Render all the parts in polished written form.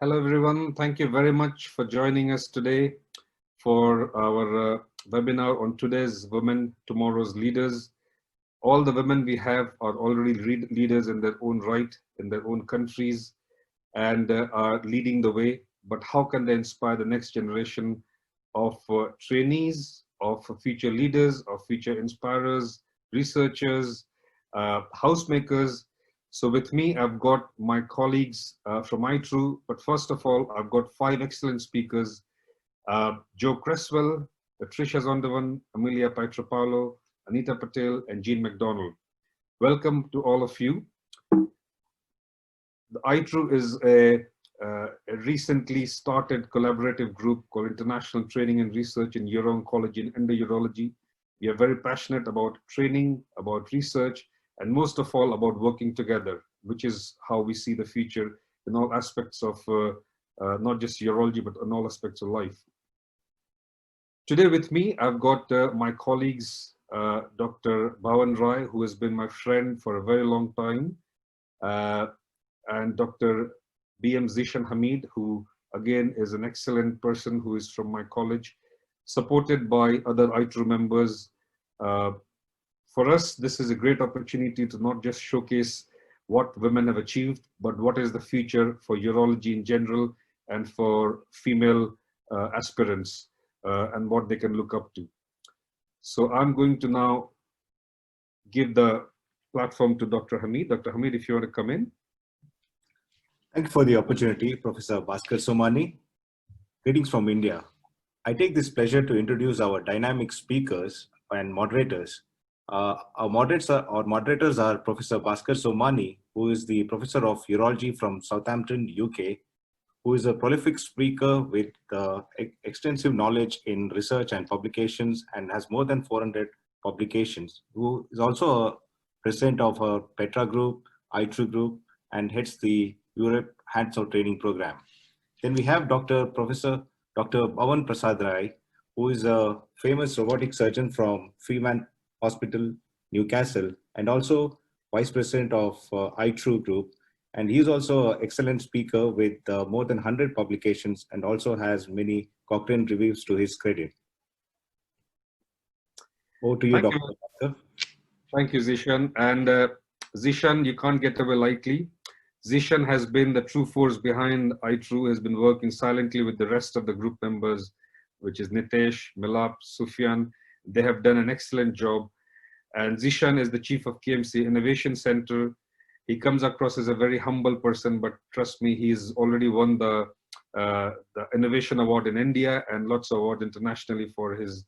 Hello, everyone. Thank you very much for joining us today for our webinar on today's women, tomorrow's leaders. All the women we have are already leaders in their own right, in their own countries, and are leading the way. But how can they inspire the next generation of trainees, of future leaders, of future inspirers, researchers, housemakers? So with me, I've got my colleagues from ITRU, but first of all, I've got 5 excellent speakers: Joe Creswell, Patricia Zondervan, Amelia Pietropaolo, Anita Patel, and Jean McDonald. Welcome to all of you. The ITRU is a recently started collaborative group called International Training and Research in Uro-Oncology and Endourology. We are very passionate about training, about research, and most of all about working together, which is how we see the future in all aspects of not just urology, but in all aspects of life. Today with me, I've got my colleagues, Dr. Bhavan, who has been my friend for a very long time, and Dr. B.M. Zeeshan Hameed, who again is an excellent person who is from my college, supported by other ITRU members. For us, this is a great opportunity to not just showcase what women have achieved, but what is the future for urology in general and for female aspirants and what they can look up to. So I'm going to now give the platform to Dr. Hameed. Dr. Hameed, if you want to come in. Thank you for the opportunity, Professor Bhaskar Somani. Greetings from India. I take this pleasure to introduce our dynamic speakers and moderators. Our moderators are Professor Bhaskar Somani, who is the Professor of Urology from Southampton, UK, who is a prolific speaker with extensive knowledge in research and publications and has more than 400 publications, who is also a president of a Petra Group, ITRU Group, and heads the Europe Hands-on Training Program. Then we have Professor Dr. Bhavan Prasad, who is a famous robotic surgeon from Freeman Hospital, Newcastle, and also Vice President of ITRU Group. And he is also an excellent speaker with more than 100 publications and also has many Cochrane reviews to his credit. Over to you, Dr. Bhaskar. Thank you, Zeeshan. And Zeeshan, you can't get away lightly. Zeeshan has been the true force behind ITRU, has been working silently with the rest of the group members, which is Nitesh, Milap, Sufyan. They have done an excellent job. And Zeeshan is the chief of KMC Innovation Center. He comes across as a very humble person, but trust me, he's already won the Innovation Award in India and lots of awards internationally for his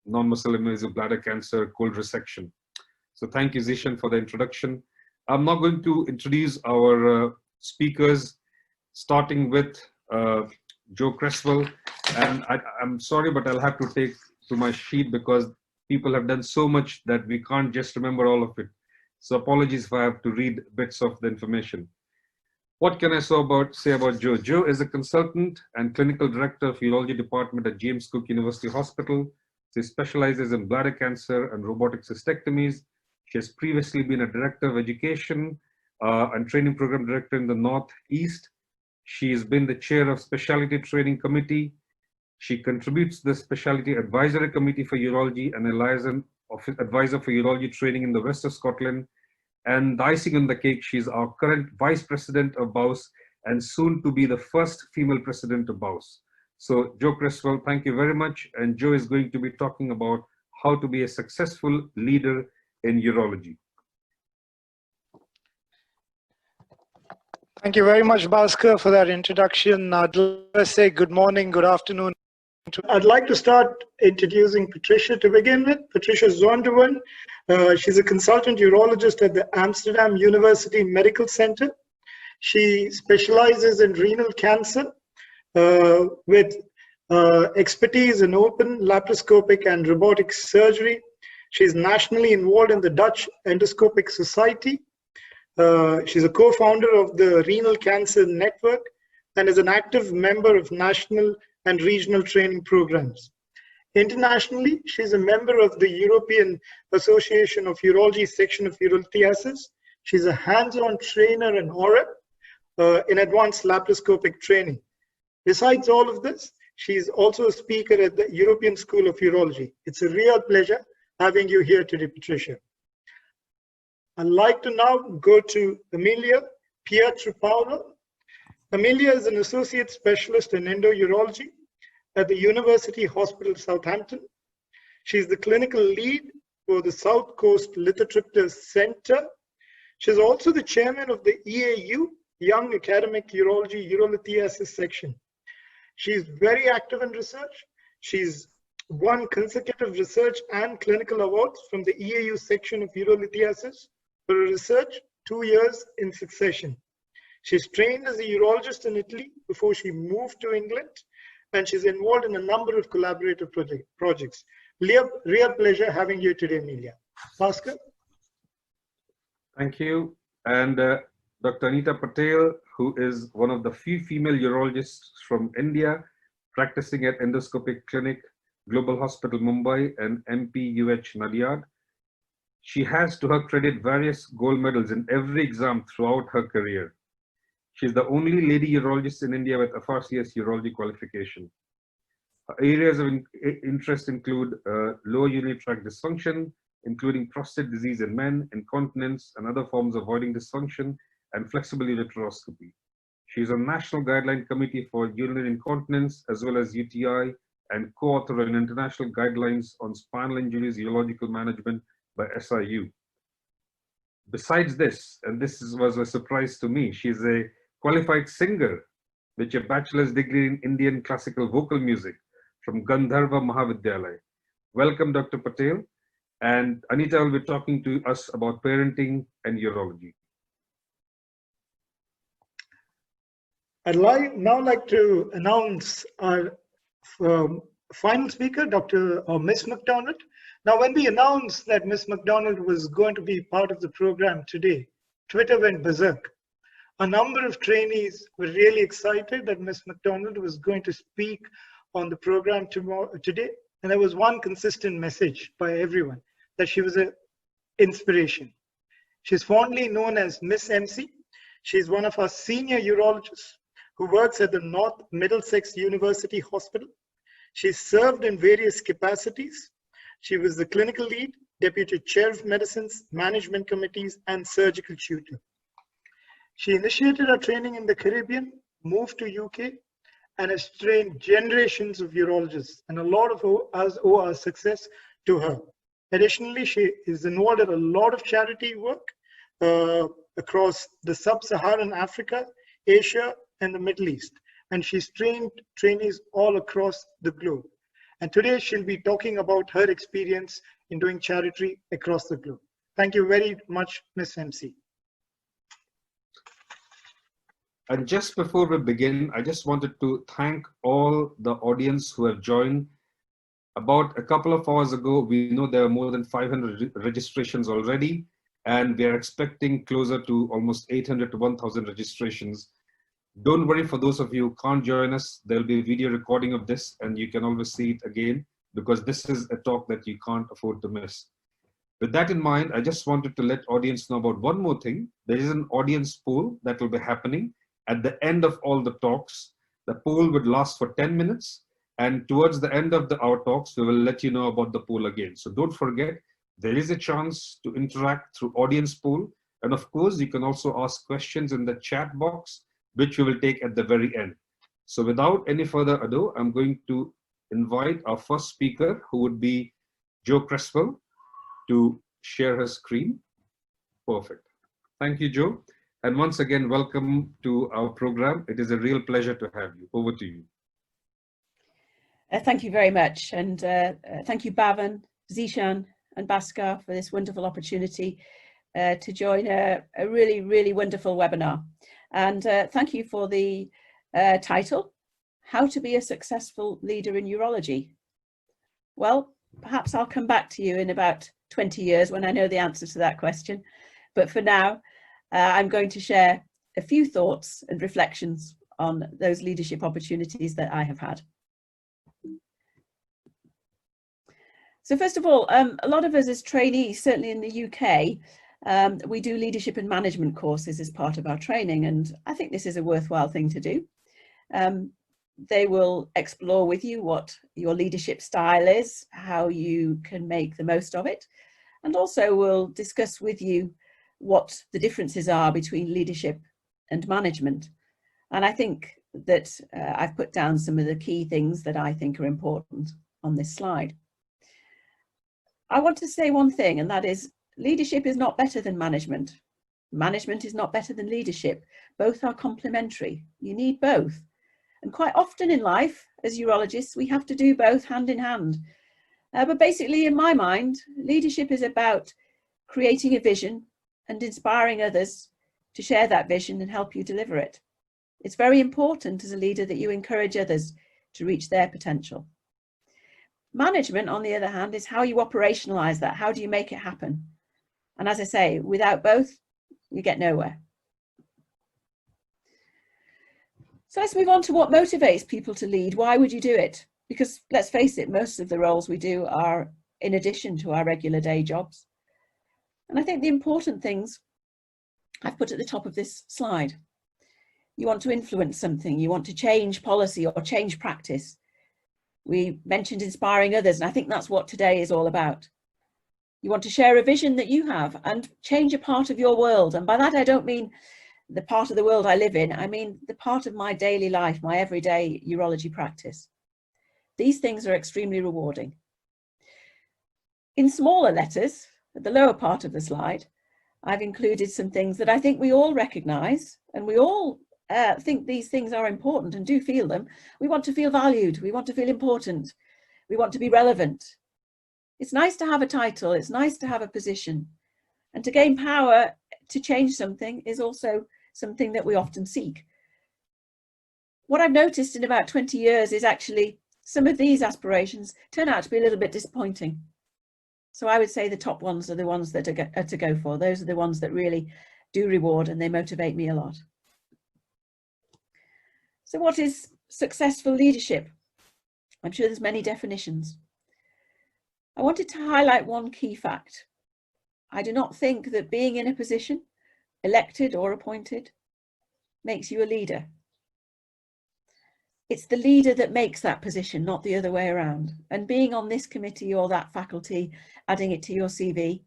non-muscle invasive bladder cancer cold resection. So thank you, Zeeshan, for the introduction. I'm now going to introduce our speakers, starting with Joe Creswell. And I'm sorry, but I'll have to take to my sheet because people have done so much that we can't just remember all of it. So apologies if I have to read bits of the information. What can I say about Joe? Joe is a consultant and clinical director of urology department at James Cook University Hospital. She specializes in bladder cancer and robotic cystectomies. She has previously been a director of education and training program director in the Northeast. She has been the chair of specialty training committee. She contributes to the specialty advisory committee for urology and a liaison advisor for urology training in the west of Scotland. And the icing on the cake, she's our current vice president of BAUS and soon to be the first female president of BAUS. So Joe Creswell, thank you very much. And Joe is going to be talking about how to be a successful leader in urology. Thank you very much, Bhaskar, for that introduction. Let's say good morning, good afternoon. I'd like to start introducing Patricia to begin with. Patricia Zondervan. She's a consultant urologist at the Amsterdam University Medical Center. She specializes in renal cancer with expertise in open, laparoscopic, and robotic surgery. She's nationally involved in the Dutch Endoscopic Society. She's a co-founder of the Renal Cancer Network and is an active member of national and regional training programs. Internationally, she's a member of the European Association of Urology section of Urolithiasis. She's a hands-on trainer and OREP in advanced laparoscopic training. Besides all of this, she's also a speaker at the European School of Urology. It's a real pleasure having you here today, Patricia. I'd like to now go to Amelia Pietropaolo. Amelia is an associate specialist in endourology at the University Hospital Southampton. She's the clinical lead for the South Coast Lithotriptych Center. She's also the chairman of the EAU, Young Academic Urology Urolithiasis section. She's very active in research. She's won consecutive research and clinical awards from the EAU section of urolithiasis for her research 2 years in succession. She's trained as a urologist in Italy before she moved to England, and she's involved in a number of collaborative projects. Real pleasure having you today, Amelia. Bhaskar? Thank you. And Dr. Anita Patel, who is one of the few female urologists from India practicing at Endoscopic Clinic, Global Hospital Mumbai and MPUH Nadiad. She has to her credit various gold medals in every exam throughout her career. She's the only lady urologist in India with FRCS urology qualification. Her areas of interest include lower urinary tract dysfunction, including prostate disease in men, incontinence, and other forms of voiding dysfunction, and flexible ureteroscopy. She is on National Guideline Committee for Urinary Incontinence, as well as UTI, and co-author on international guidelines on spinal injuries urological management by SIU. Besides this, and this was a surprise to me, she's a qualified singer with a bachelor's degree in Indian classical vocal music from Gandharva Mahavidyalaya. Welcome, Dr. Patel. And Anita will be talking to us about parenting and urology. I'd now like to announce our final speaker, Miss McDonald. Now, when we announced that Miss McDonald was going to be part of the program today, Twitter went berserk. A number of trainees were really excited that Miss McDonald was going to speak on the program today. And there was one consistent message by everyone, that she was an inspiration. She's fondly known as Miss MC. She's one of our senior urologists who works at the North Middlesex University Hospital. She's served in various capacities. She was the clinical lead, deputy chair of medicines, management committees, and surgical tutor. She initiated her training in the Caribbean, moved to UK, and has trained generations of urologists, and a lot of us owe our success to her. Additionally, she is involved in a lot of charity work across the sub-Saharan Africa, Asia, and the Middle East. And she's trained trainees all across the globe. And today she'll be talking about her experience in doing charity across the globe. Thank you very much, Ms. MC. And just before we begin, I just wanted to thank all the audience who have joined. About a couple of hours ago, we know there are more than 500 registrations already, and we are expecting closer to almost 800 to 1,000 registrations. Don't worry, for those of you who can't join us, there'll be a video recording of this, and you can always see it again, because this is a talk that you can't afford to miss. With that in mind, I just wanted to let audience know about one more thing. There is an audience poll that will be happening at the end of all the talks. The poll would last for 10 minutes. And towards the end of our talks, we will let you know about the poll again. So don't forget, there is a chance to interact through audience poll. And of course, you can also ask questions in the chat box, which we will take at the very end. So without any further ado, I'm going to invite our first speaker, who would be Jo Creswell, to share her screen. Perfect. Thank you, Jo. And once again, welcome to our program. It is a real pleasure to have you. Over to you. Thank you very much. And thank you, Bhavan, Zeeshan, and Bhaskar for this wonderful opportunity to join a really, really wonderful webinar. And thank you for the title, How to be a Successful Leader in Urology. Well, perhaps I'll come back to you in about 20 years when I know the answer to that question. But for now, I'm going to share a few thoughts and reflections on those leadership opportunities that I have had. So first of all, a lot of us as trainees, certainly in the UK, We do leadership and management courses as part of our training, and I think this is a worthwhile thing to do. They will explore with you what your leadership style is, how you can make the most of it, and also will discuss with you what the differences are between leadership and management. And I think that I've put down some of the key things that I think are important on this slide. I want to say one thing, and that is leadership is not better than management. Management is not better than leadership. Both are complementary. You need both. And quite often in life, as urologists, we have to do both hand in hand. But basically, in my mind, leadership is about creating a vision and inspiring others to share that vision and help you deliver it. It's very important as a leader that you encourage others to reach their potential. Management, on the other hand, is how you operationalize that. How do you make it happen? And as I say, without both, you get nowhere. So let's move on to what motivates people to lead. Why would you do it? Because let's face it, most of the roles we do are in addition to our regular day jobs. And I think the important things I've put at the top of this slide. You want to influence something, you want to change policy or change practice. We mentioned inspiring others, and I think that's what today is all about. You want to share a vision that you have and change a part of your world. And by that, I don't mean the part of the world I live in. I mean the part of my daily life, my everyday urology practice. These things are extremely rewarding. In smaller letters, at the lower part of the slide, I've included some things that I think we all recognise, and we all think these things are important and do feel them. We want to feel valued, we want to feel important, we want to be relevant. It's nice to have a title, it's nice to have a position, and to gain power to change something is also something that we often seek. What I've noticed in about 20 years is actually some of these aspirations turn out to be a little bit disappointing. So I would say the top ones are the ones that are to go for. Those are the ones that really do reward and they motivate me a lot. So what is successful leadership? I'm sure there's many definitions. I wanted to highlight one key fact. I do not think that being in a position, elected or appointed, makes you a leader. It's the leader that makes that position, not the other way around. And being on this committee or that faculty, adding it to your CV,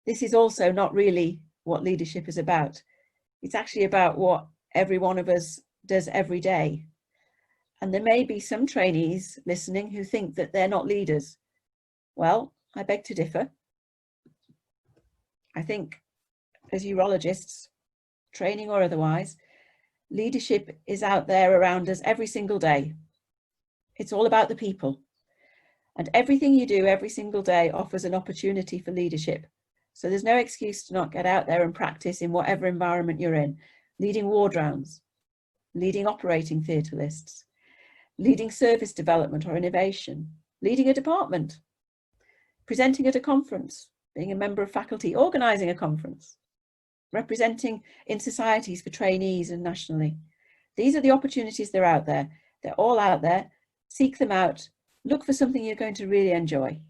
this is also not really what leadership is about. It's actually about what every one of us does every day. And there may be some trainees listening who think that they're not leaders. Well, I beg to differ. I think as urologists, training or otherwise, leadership is out there around us every single day. It's all about the people. And everything you do every single day offers an opportunity for leadership. So there's no excuse to not get out there and practice in whatever environment you're in. Leading ward rounds, leading operating theatre lists, leading service development or innovation, leading a department, presenting at a conference, being a member of faculty, organising a conference, representing in societies for trainees and nationally. These are the opportunities that are out there. They're all out there. Seek them out. Look for something you're going to really enjoy.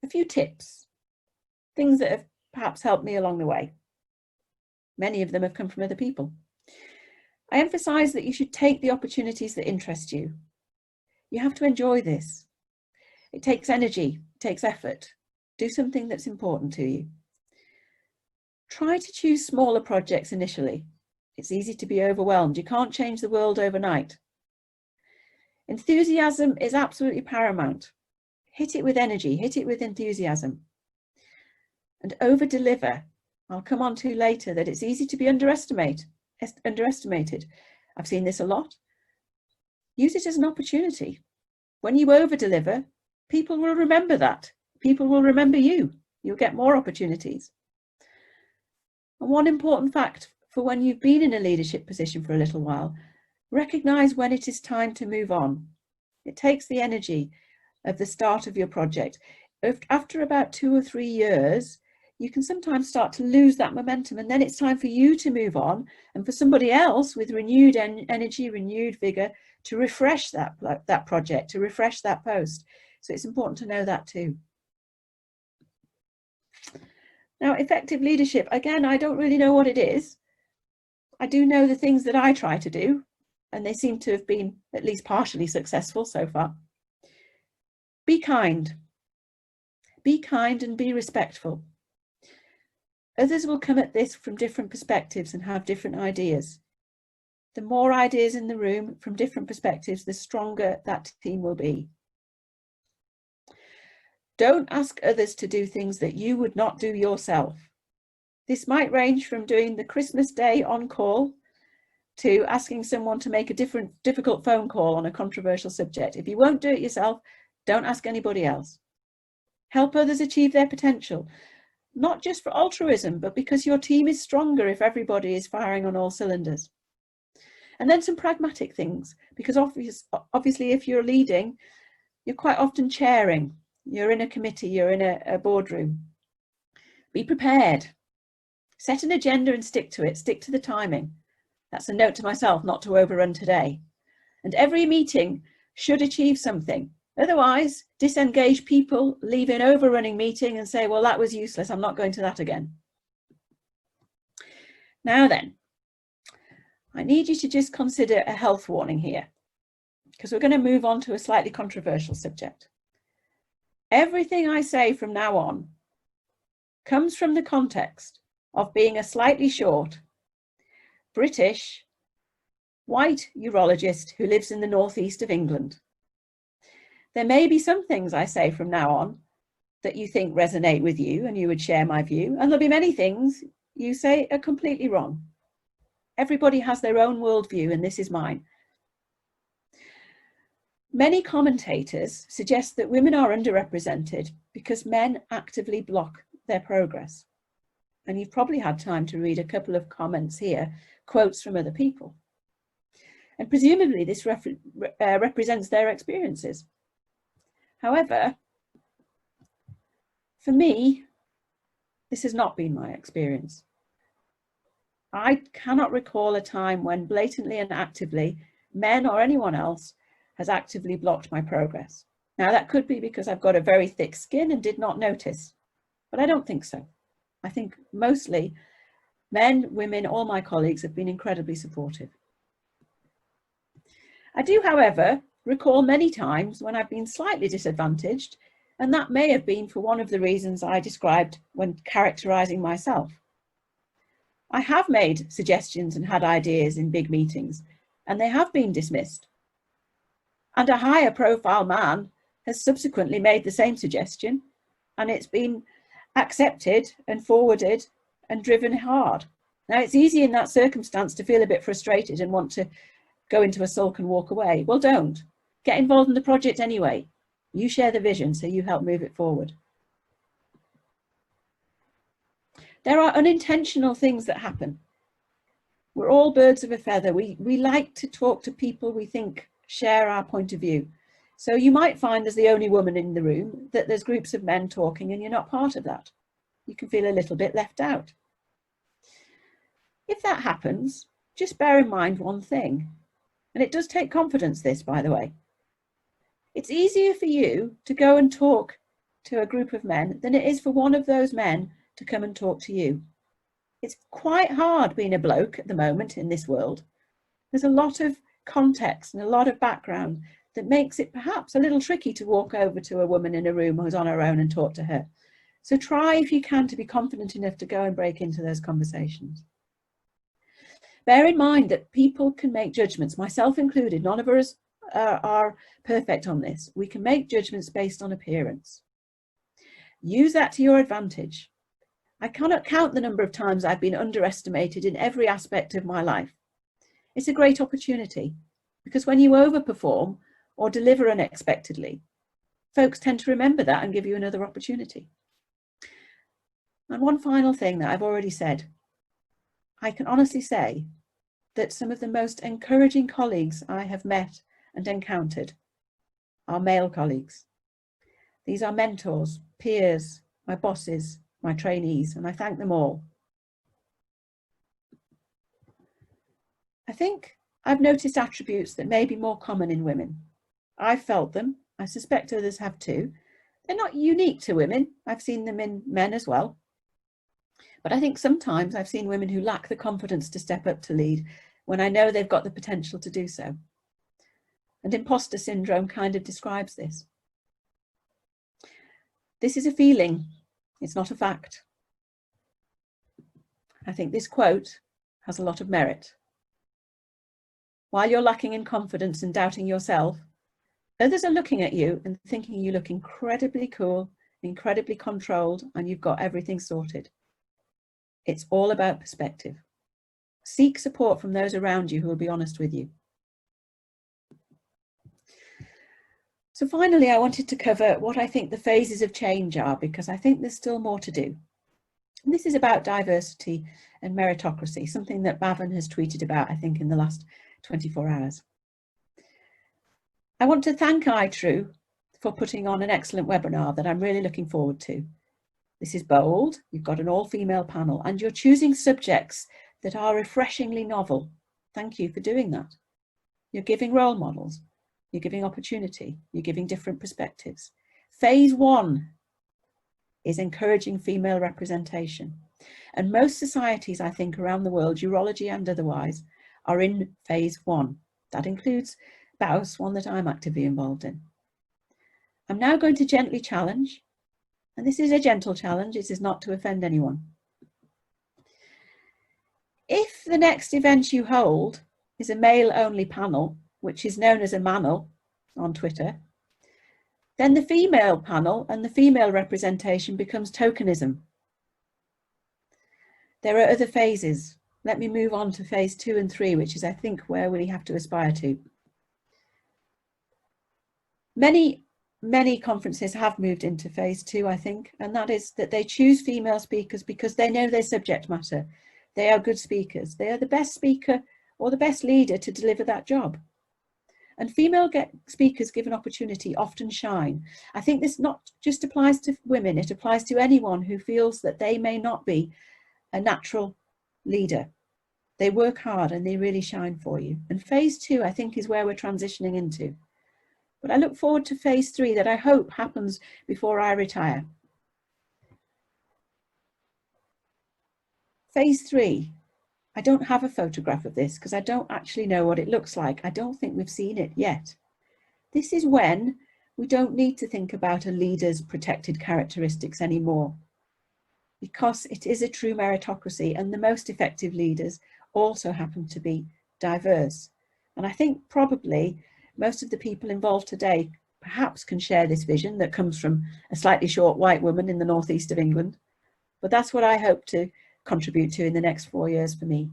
A few tips, things that have perhaps helped me along the way. Many of them have come from other people. I emphasise that you should take the opportunities that interest you. You have to enjoy this. It takes energy, it takes effort. Do something that's important to you. Try to choose smaller projects initially. It's easy to be overwhelmed. You can't change the world overnight. Enthusiasm is absolutely paramount. Hit it with energy, hit it with enthusiasm. And over-deliver. I'll come on to later that it's easy to be underestimated. I've seen this a lot. Use it as an opportunity. When you over-deliver, people will remember that. People will remember you. You'll get more opportunities. And one important fact for when you've been in a leadership position for a little while, recognise when it is time to move on. It takes the energy of the start of your project. After about 2 or 3 years, you can sometimes start to lose that momentum, and then it's time for you to move on and for somebody else with renewed energy, renewed vigour to refresh that project, to refresh that post. So it's important to know that too. Now, effective leadership, again, I don't really know what it is. I do know the things that I try to do, and they seem to have been at least partially successful so far. Be kind. Be kind and be respectful. Others will come at this from different perspectives and have different ideas. The more ideas in the room from different perspectives, the stronger that team will be. Don't ask others to do things that you would not do yourself. This might range from doing the Christmas Day on call to asking someone to make a difficult phone call on a controversial subject. If you won't do it yourself, don't ask anybody else. Help others achieve their potential, not just for altruism, but because your team is stronger if everybody is firing on all cylinders. And then some pragmatic things, because obviously if you're leading, you're quite often chairing. You're in a committee, you're in a boardroom. Be prepared. Set an agenda and stick to it. Stick to the timing. That's a note to myself not to overrun today. And every meeting should achieve something. Otherwise, disengage people, leave an overrunning meeting and say, well, that was useless. I'm not going to that again. Now then, I need you to just consider a health warning here, because we're going to move on to a slightly controversial subject. Everything I say from now on comes from the context of being a slightly short, British, white urologist who lives in the northeast of England. There may be some things I say from now on that you think resonate with you and you would share my view, and there'll be many things you say are completely wrong. Everybody has their own worldview, and this is mine. Many commentators suggest that women are underrepresented because men actively block their progress. And you've probably had time to read a couple of comments here, quotes from other people. And presumably this represents their experiences. However, for me, this has not been my experience. I cannot recall a time when blatantly and actively men or anyone else has actively blocked my progress. Now that could be because I've got a very thick skin and did not notice, but I don't think so. I think mostly men, women, all my colleagues have been incredibly supportive. I do, however, recall many times when I've been slightly disadvantaged, and that may have been for one of the reasons I described when characterizing myself. I have made suggestions and had ideas in big meetings, and they have been dismissed. And a higher profile man has subsequently made the same suggestion, and it's been accepted and forwarded and driven hard. Now, it's easy in that circumstance to feel a bit frustrated and want to go into a sulk and walk away. Well, don't. Get involved in the project anyway. You share the vision, so you help move it forward. There are unintentional things that happen. We're all birds of a feather. We like to talk to people we think share our point of view. So you might find, as the only woman in the room, that there's groups of men talking and you're not part of that. You can feel a little bit left out. If that happens, just bear in mind one thing, and it does take confidence, this, by the way. It's easier for you to go and talk to a group of men than it is for one of those men to come and talk to you. It's quite hard being a bloke at the moment in this world. There's a lot of context and a lot of background that makes it perhaps a little tricky to walk over to a woman in a room who's on her own and talk to her. So try, if you can, to be confident enough to go and break into those conversations. Bear in mind that people can make judgments, myself included. None of us are perfect on this. We can make judgments based on appearance. Use that to your advantage. I cannot count the number of times I've been underestimated in every aspect of my life. It's a great opportunity, because when you overperform or deliver unexpectedly, folks tend to remember that and give you another opportunity. And one final thing that I've already said, I can honestly say that some of the most encouraging colleagues I have met and encountered are male colleagues. These are mentors, peers, my bosses, my trainees, and I thank them all. I think I've noticed attributes that may be more common in women. I've felt them. I suspect others have too. They're not unique to women. I've seen them in men as well. But I think sometimes I've seen women who lack the confidence to step up to lead when I know they've got the potential to do so. And imposter syndrome kind of describes this. This is a feeling, it's not a fact. I think this quote has a lot of merit. While you're lacking in confidence and doubting yourself, others are looking at you and thinking you look incredibly cool, incredibly controlled, and you've got everything sorted. It's all about perspective. Seek support from those around you who will be honest with you. So finally, I wanted to cover what I think the phases of change are, because I think there's still more to do. And this is about diversity and meritocracy, something that Bhavan has tweeted about, I think, in the last 24 hours. I want to thank iTrue for putting on an excellent webinar that I'm really looking forward to. This is bold, you've got an all-female panel, and you're choosing subjects that are refreshingly novel. Thank you for doing that. You're giving role models, you're giving opportunity, you're giving different perspectives. Phase 1 is encouraging female representation. And most societies, I think, around the world, urology and otherwise, are in phase 1. That includes BAUS, one that I'm actively involved in. I'm now going to gently challenge, and this is a gentle challenge, it is not to offend anyone. If the next event you hold is a male-only panel, which is known as a manel on Twitter, then the female panel and the female representation becomes tokenism. There are other phases. Let me move on to phase 2 and 3, which is, I think, where we have to aspire to. Many conferences have moved into phase 2, I think, and that is that they choose female speakers because they know their subject matter. They are good speakers. They are the best speaker or the best leader to deliver that job. And female speakers given opportunity often shine. I think this not just applies to women, it applies to anyone who feels that they may not be a natural leader. They work hard and they really shine for you. And phase 2, I think, is where we're transitioning into. But I look forward to phase 3 that I hope happens before I retire. Phase 3, I don't have a photograph of this because I don't actually know what it looks like. I don't think we've seen it yet. This is when we don't need to think about a leader's protected characteristics anymore, because it is a true meritocracy and the most effective leaders also happen to be diverse. And I think probably most of the people involved today perhaps can share this vision that comes from a slightly short white woman in the northeast of England. But that's what I hope to contribute to in the next 4 years for me.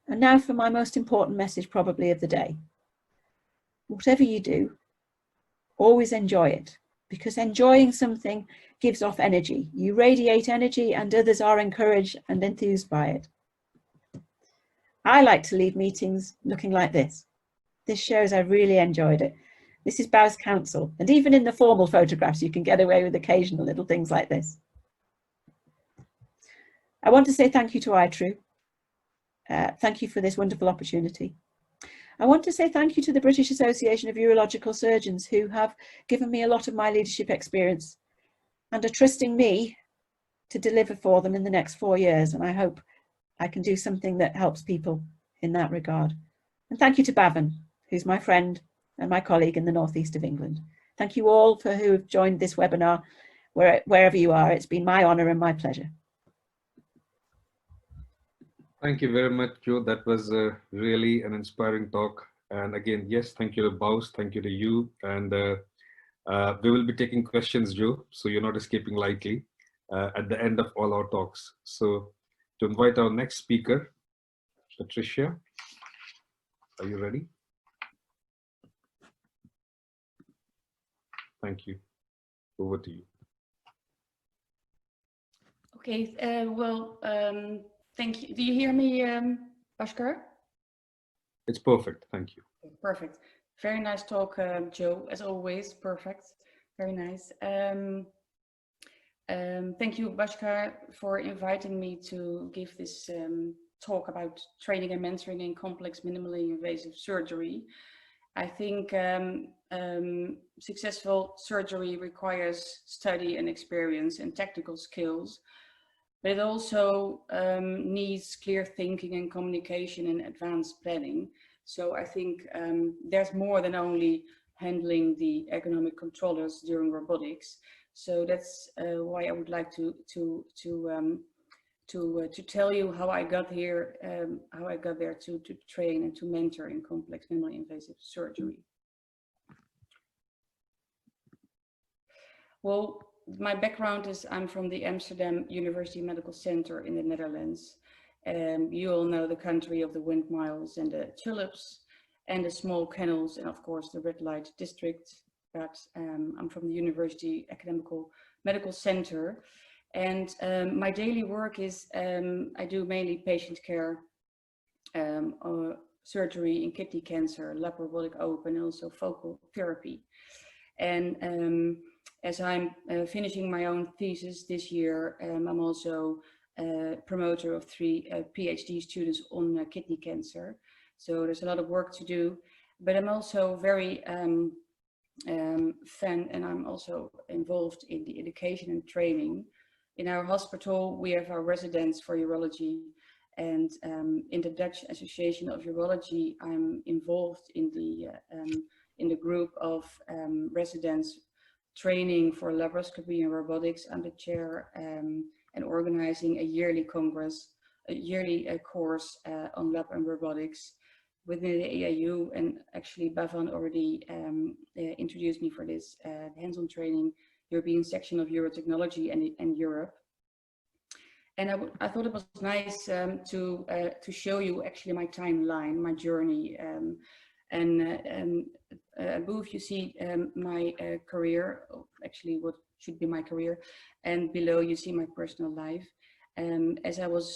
And now for my most important message probably of the day. Whatever you do, always enjoy it, because enjoying something gives off energy. You radiate energy and others are encouraged and enthused by it. I like to leave meetings looking like this. This shows I really enjoyed it. This is BAUS Council, and even in the formal photographs you can get away with occasional little things like this. I want to say thank you to iTrue. Thank you for this wonderful opportunity. I want to say thank you to the British Association of Urological Surgeons, who have given me a lot of my leadership experience and are trusting me to deliver for them in the next 4 years. And I hope I can do something that helps people in that regard. And thank you to Bhavan, who's my friend and my colleague in the northeast of England. Thank you all for who have joined this webinar, wherever you are. It's been my honour and my pleasure. Thank you very much, Jo. That was really an inspiring talk. And again, yes, thank you to BAUS, thank you to you. And we will be taking questions, Jo, so you're not escaping lightly at the end of all our talks. So to invite our next speaker, Patricia, are you ready? Thank you. Over to you. Okay, thank you. Do you hear me, Bhaskar? It's perfect, thank you. Perfect. Very nice talk, Jo, as always. Perfect. Very nice. Thank you, Bhaskar, for inviting me to give this talk about training and mentoring in complex, minimally invasive surgery. I think successful surgery requires study and experience and technical skills, but it also needs clear thinking and communication and advanced planning. So I think there's more than only handling the ergonomic controllers during robotics. So that's why I would like to tell you how I got here, how I got there to train and to mentor in complex minimally invasive surgery. Well, my background is I'm from the Amsterdam University Medical Center in the Netherlands. You all know the country of the windmills and the tulips and the small canals and of course the red light district. But I'm from the University Academical Medical Center. And my daily work is I do mainly patient care, surgery in kidney cancer, lap robotic open, and also focal therapy. And as I'm finishing my own thesis this year, I'm also a promoter of 3 PhD students on kidney cancer. So there's a lot of work to do, but I'm also very fan, and I'm also involved in the education and training. In our hospital, we have our residents for urology, and in the Dutch Association of Urology, I'm involved in the group of residents training for laparoscopy and robotics. I'm the chair and organizing a yearly congress, a yearly course on lab and robotics within the EAU, and actually Bhavan already introduced me for this hands-on training, European section of Eurotechnology and Europe. And I thought it was nice to show you actually my timeline, my journey. Above you see my career, actually what should be my career, and below you see my personal life. As I was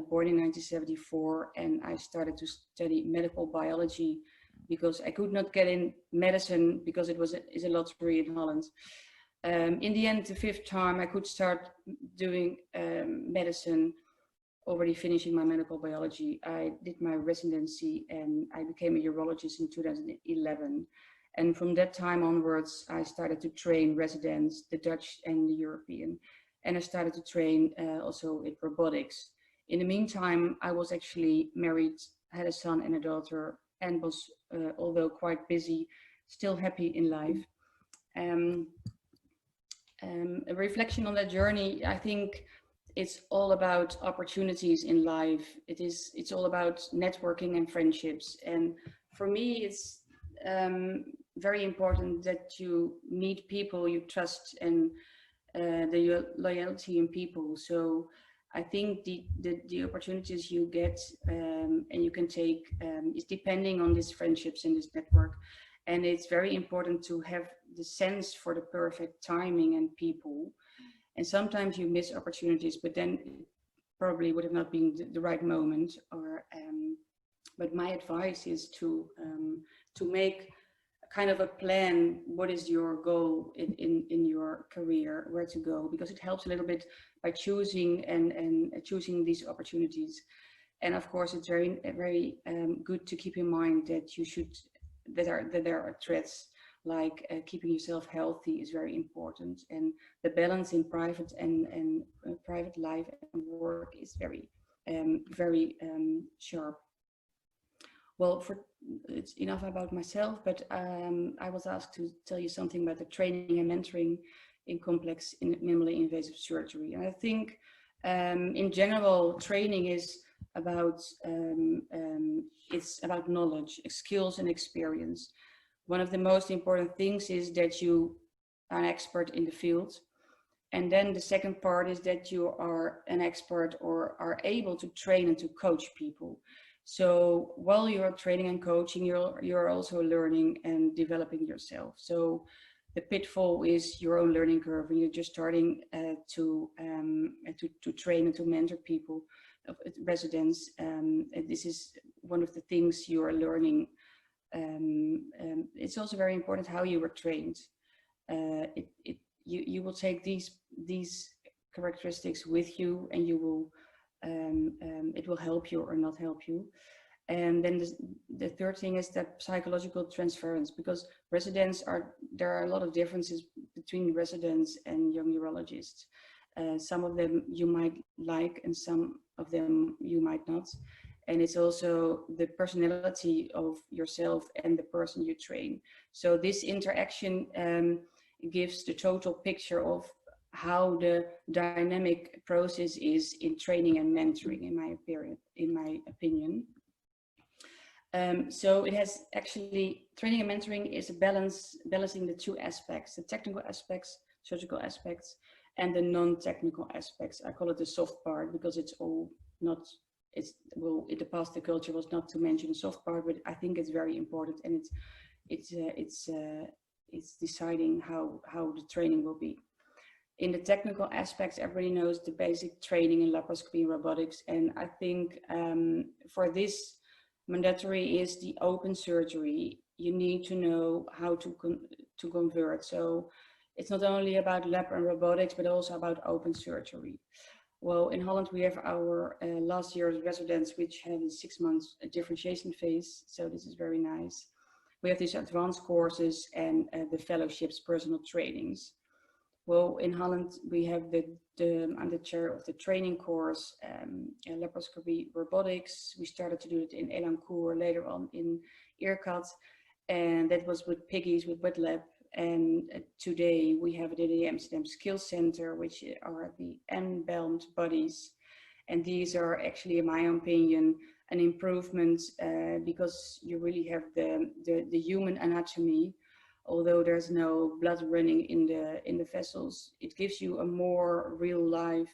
born in 1974, and I started to study medical biology because I could not get in medicine because it is a lottery in Holland. In the end, the 5th time I could start doing medicine, already finishing my medical biology. I did my residency and I became a urologist in 2011. And from that time onwards, I started to train residents, the Dutch and the European. And I started to train also with robotics. In the meantime, I was actually married, had a son and a daughter, and was, although quite busy, still happy in life. A reflection on that journey, I think it's all about opportunities in life. It's all about networking and friendships. And for me, it's very important that you meet people you trust and the loyalty in people. So I think the opportunities you get and you can take is depending on these friendships and this network. And it's very important to have the sense for the perfect timing and people. And sometimes you miss opportunities, but then it probably would have not been the right moment. Or, but my advice is to make kind of a plan. What is your goal in your career, where to go? Because it helps a little bit by choosing and choosing these opportunities. And of course, it's very good to keep in mind that you should that there are threats, like keeping yourself healthy is very important, and the balance in private and private life and work is very sharp. Well, it's enough about myself, but I was asked to tell you something about the training and mentoring in complex minimally invasive surgery. And I think in general, training is about it's about knowledge, skills, and experience. One of the most important things is that you are an expert in the field. And then the second part is that you are an expert or are able to train and to coach people. So while you're training and coaching, you're also learning and developing yourself. So the pitfall is your own learning curve, and you're just starting to train and to mentor people, residents. This is one of the things you are learning. It's also very important how you were trained. You will take these characteristics with you, and you will it will help you or not help you. And then the third thing is that psychological transference, because there are a lot of differences between residents and young urologists. Some of them you might like and some of them you might not. And it's also the personality of yourself and the person you train. So this interaction gives the total picture of how the dynamic process is in training and mentoring, in my opinion. So it has actually, training and mentoring is a balancing the two aspects, the technical aspects, surgical aspects, and the non-technical aspects. I call it the soft part because it's all not, well, in the past the culture was not to mention the soft part, but I think it's very important, and it's deciding how the training will be. In the technical aspects, everybody knows the basic training in laparoscopy and robotics, and I think for this mandatory is the open surgery. You need to know how to convert. So it's not only about lab and robotics, but also about open surgery. Well, in Holland, we have our last year's residents, which have a 6 months differentiation phase. So this is very nice. We have these advanced courses and the fellowships, personal trainings. Well, in Holland, we have I'm the chair of the training course, laparoscopy robotics. We started to do it in Elancourt, later on in Ierkat, and that was with piggies, with wet lab. And today we have it in the Amsterdam Skills Center, which are the unbound bodies. And these are actually, in my opinion, an improvement because you really have the human anatomy. Although there's no blood running in the vessels, it gives you a more real life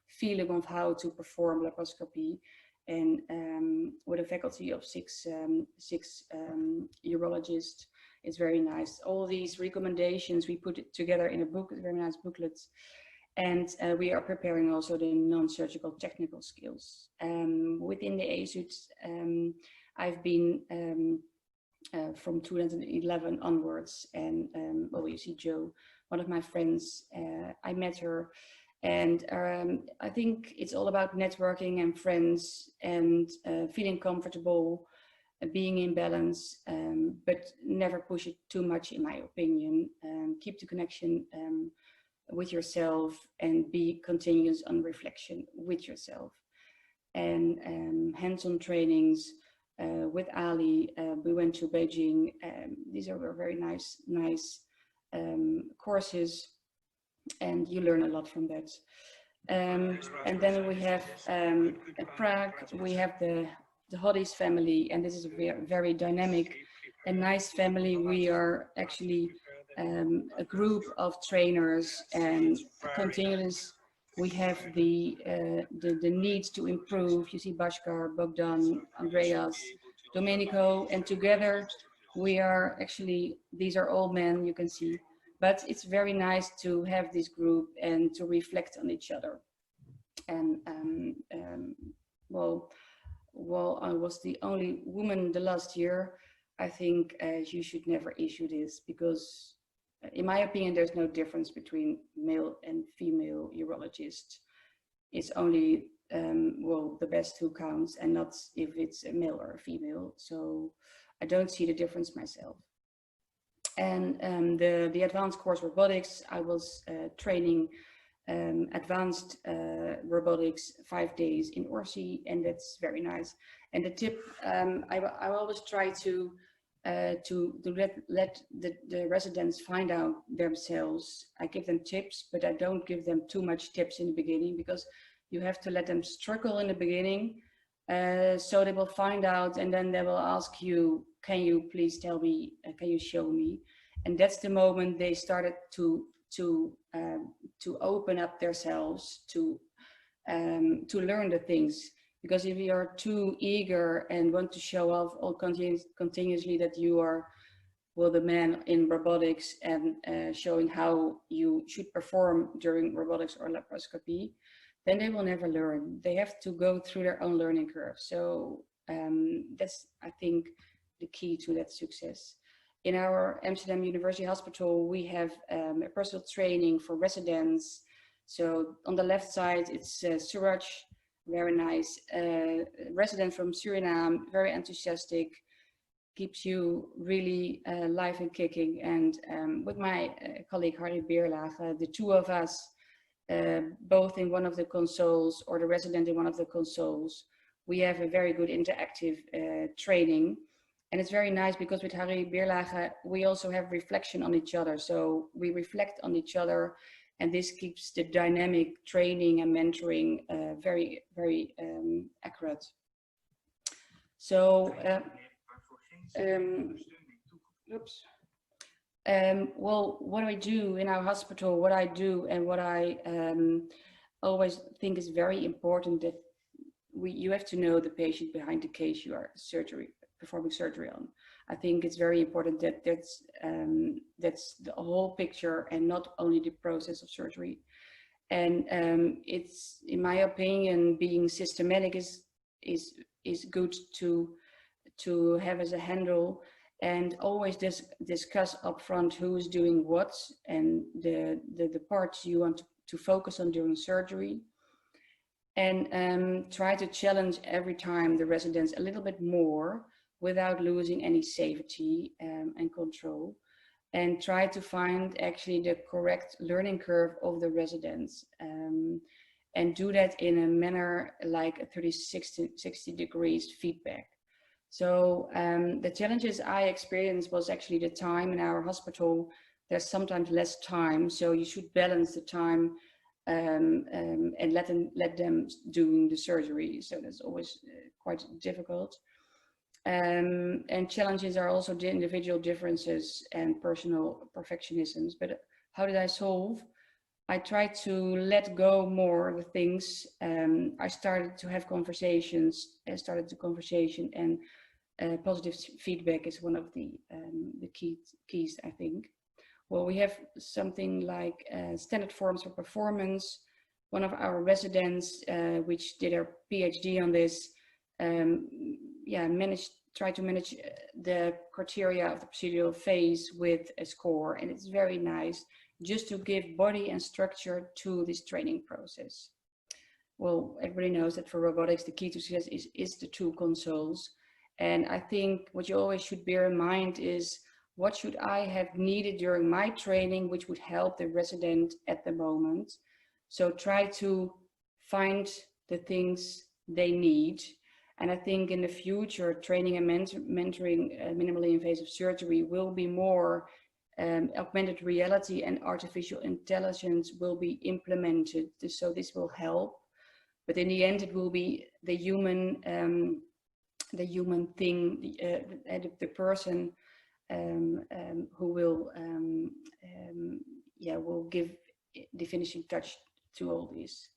feeling of how to perform laparoscopy. And with a faculty of six urologists, it's very nice. All these recommendations we put it together in a book, a very nice booklet. And we are preparing also the non-surgical technical skills. Within the ASUT, I've been from 2011 onwards, and well, you see Jo, one of my friends, I met her, and I think it's all about networking and friends and feeling comfortable, being in balance, but never push it too much, in my opinion. Keep the connection with yourself and be continuous on reflection with yourself. And hands-on trainings with Ali, we went to Beijing. These are very nice courses, and you learn a lot from that. And then we have Prague, we have the Hodis family, and this is a very dynamic and nice family. We are actually a group of trainers and continuous. We have the need to improve. You see Bhaskar, Bogdan, Andreas, Domenico, and together we are actually, these are all men, you can see, but it's very nice to have this group and to reflect on each other. And well, I was the only woman the last year. I think you should never issue this, because in my opinion, there's no difference between male and female urologists. It's only, well, the best who counts, and not if it's a male or a female. So I don't see the difference myself. And the advanced course robotics, I was training advanced robotics 5 days in Orsi, and that's very nice. And the tip, I always try to let the residents find out themselves. I give them tips, but I don't give them too much tips in the beginning, because you have to let them struggle in the beginning, so they will find out, and then they will ask you, can you please tell me, can you show me? And that's the moment they started to open up themselves to learn the things. Because if you are too eager and want to show off all continuously that you are, well, the man in robotics, and showing how you should perform during robotics or laparoscopy, then they will never learn. They have to go through their own learning curve. So that's, I think, the key to that success. In our Amsterdam University Hospital, we have a personal training for residents. So on the left side, it's Suraj, very nice, resident from Suriname, very enthusiastic, keeps you really live and kicking. And with my colleague Harry Beerlage, the two of us both in one of the consoles or the resident in one of the consoles, we have a very good interactive training. And it's very nice because with Harry Beerlage, we also have reflection on each other. So we reflect on each other, and this keeps the dynamic training and mentoring very, very accurate. So, well, what I do in our hospital, what I do and what I always think is very important, that you have to know the patient behind the case you are performing surgery on. I think it's very important that that's the whole picture and not only the process of surgery. And it's, in my opinion, being systematic is good to have as a handle, and always discuss upfront who's doing what and the parts you want to focus on during surgery. And try to challenge every time the residents a little bit more without losing any safety and control, and try to find actually the correct learning curve of the residents, and do that in a manner like a 360 degrees feedback. So the challenges I experienced was actually the time in our hospital. There's sometimes less time, so you should balance the time and let them doing the surgery. So that's always quite difficult. And challenges are also the individual differences and personal perfectionisms. But how did I solve? I tried to let go more of the things. I started to have conversations. I started the conversation, and positive feedback is one of the keys, I think. Well, we have something like standard forms for performance. One of our residents, which did her PhD on this, try to manage the criteria of the procedural phase with a score, and it's very nice just to give body and structure to this training process. Well, everybody knows that for robotics, the key to success is the two consoles, and I think what you always should bear in mind is, what should I have needed during my training which would help the resident at the moment? So try to find the things they need. And I think in the future, training and mentoring minimally invasive surgery will be more augmented reality and artificial intelligence will be implemented. So this will help. But in the end, it will be the human thing, the person who will give the finishing touch to all this.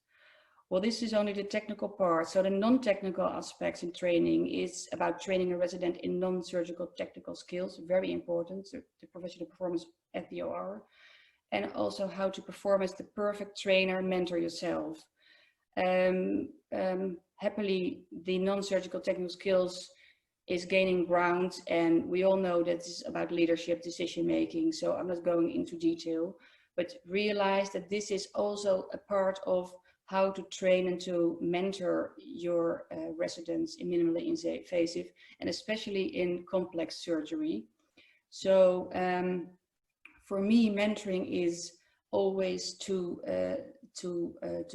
Well, this is only the technical part. So the non-technical aspects in training is about training a resident in non-surgical technical skills, very important, so the professional performance at the OR, and also how to perform as the perfect trainer, mentor yourself. Happily, the non-surgical technical skills is gaining ground, and we all know that this is about leadership, decision making, so I'm not going into detail, but realize that this is also a part of how to train and to mentor your residents in minimally invasive, and especially in complex surgery. So for me, mentoring is always to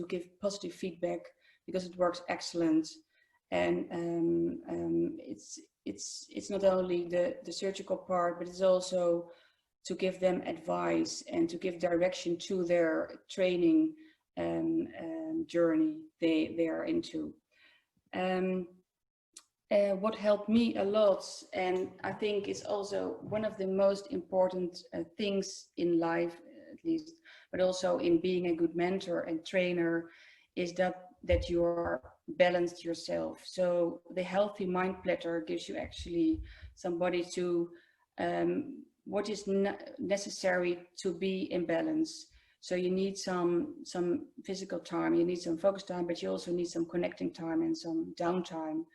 give positive feedback, because it works excellent. And it's not only the surgical part, but it's also to give them advice and to give direction to their training journey they are into. What helped me a lot, and I think is also one of the most important things in life, at least, but also in being a good mentor and trainer, is that you are balanced yourself. So the healthy mind platter gives you actually somebody to what is necessary to be in balance. So you need some physical time, you need some focus time, but you also need some connecting time and some downtime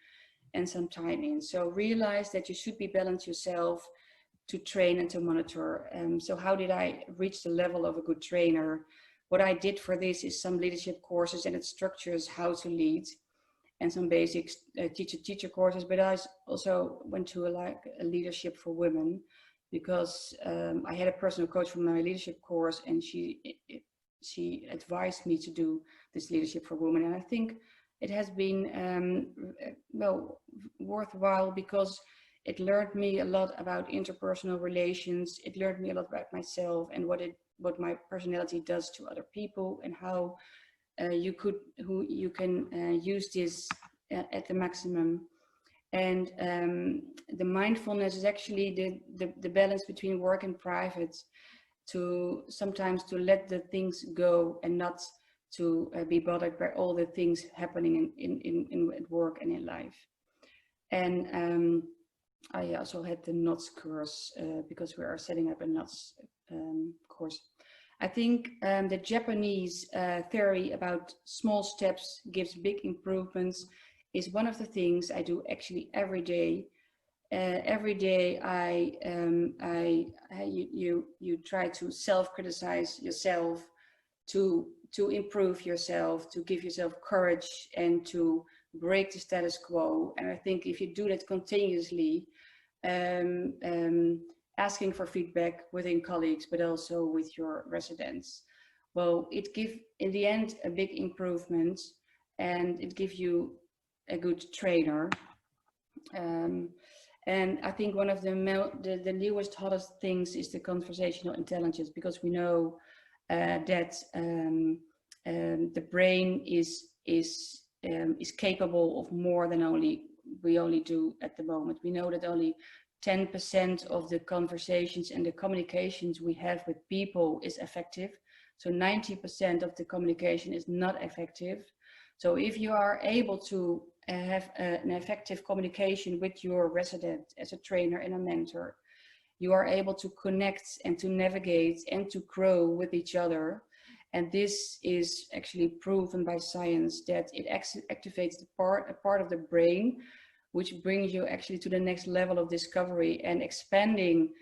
and some timing. So realize that you should be balanced yourself to train and to monitor. So how did I reach the level of a good trainer? What I did for this is some leadership courses, and it structures how to lead, and some basic teacher courses, but I also went to a leadership for women, because I had a personal coach from my leadership course, and she advised me to do this Leadership for Women. And I think it has been well, worthwhile, because it learned me a lot about interpersonal relations. It learned me a lot about myself and what my personality does to other people, and how you can use this at the maximum. And the mindfulness is actually the balance between work and private, to sometimes to let the things go and not to be bothered by all the things happening in work and in life. And I also had the NOTS course because we are setting up a NOTS course. I think the Japanese theory about small steps gives big improvements is one of the things I do actually every day. Every day you try to self-criticize yourself, to improve yourself, to give yourself courage, and to break the status quo. And I think if you do that continuously, asking for feedback within colleagues, but also with your residents, well, it gives in the end a big improvement, and it gives you a good trainer. And I think one of the newest, hottest things is the conversational intelligence, because we know that the brain is capable of more than we only do at the moment. We know that only 10% of the conversations and the communications we have with people is effective. So 90% of the communication is not effective. So if you are able to have an effective communication with your resident as a trainer and a mentor, you are able to connect and to navigate and to grow with each other. And this is actually proven by science that it activates a part of the brain, which brings you actually to the next level of discovery and expanding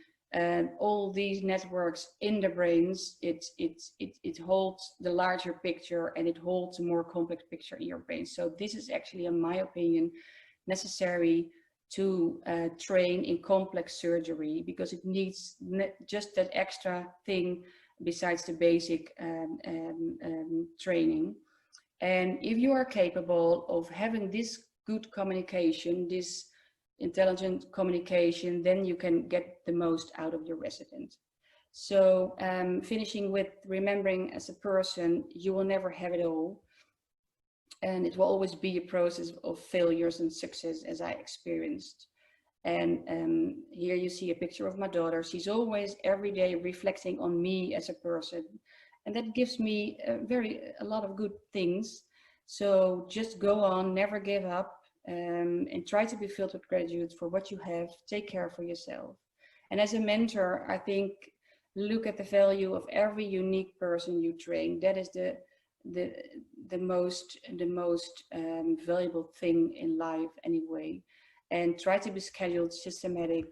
all these networks in the brains. It holds the larger picture, and it holds a more complex picture in your brain. So this is actually, in my opinion, necessary to train in complex surgery, because it needs just that extra thing besides the basic training. And if you are capable of having this good communication, this intelligent communication, then you can get the most out of your resident. So finishing with remembering, as a person, you will never have it all. And it will always be a process of failures and success, as I experienced. And here you see a picture of my daughter. She's always every day reflecting on me as a person. And that gives me a lot of good things. So just go on, never give up, and try to be filled with gratitude for what you have. Take care for yourself. And as a mentor, I think, look at the value of every unique person you train. That is the most valuable thing in life anyway. And try to be scheduled, systematic,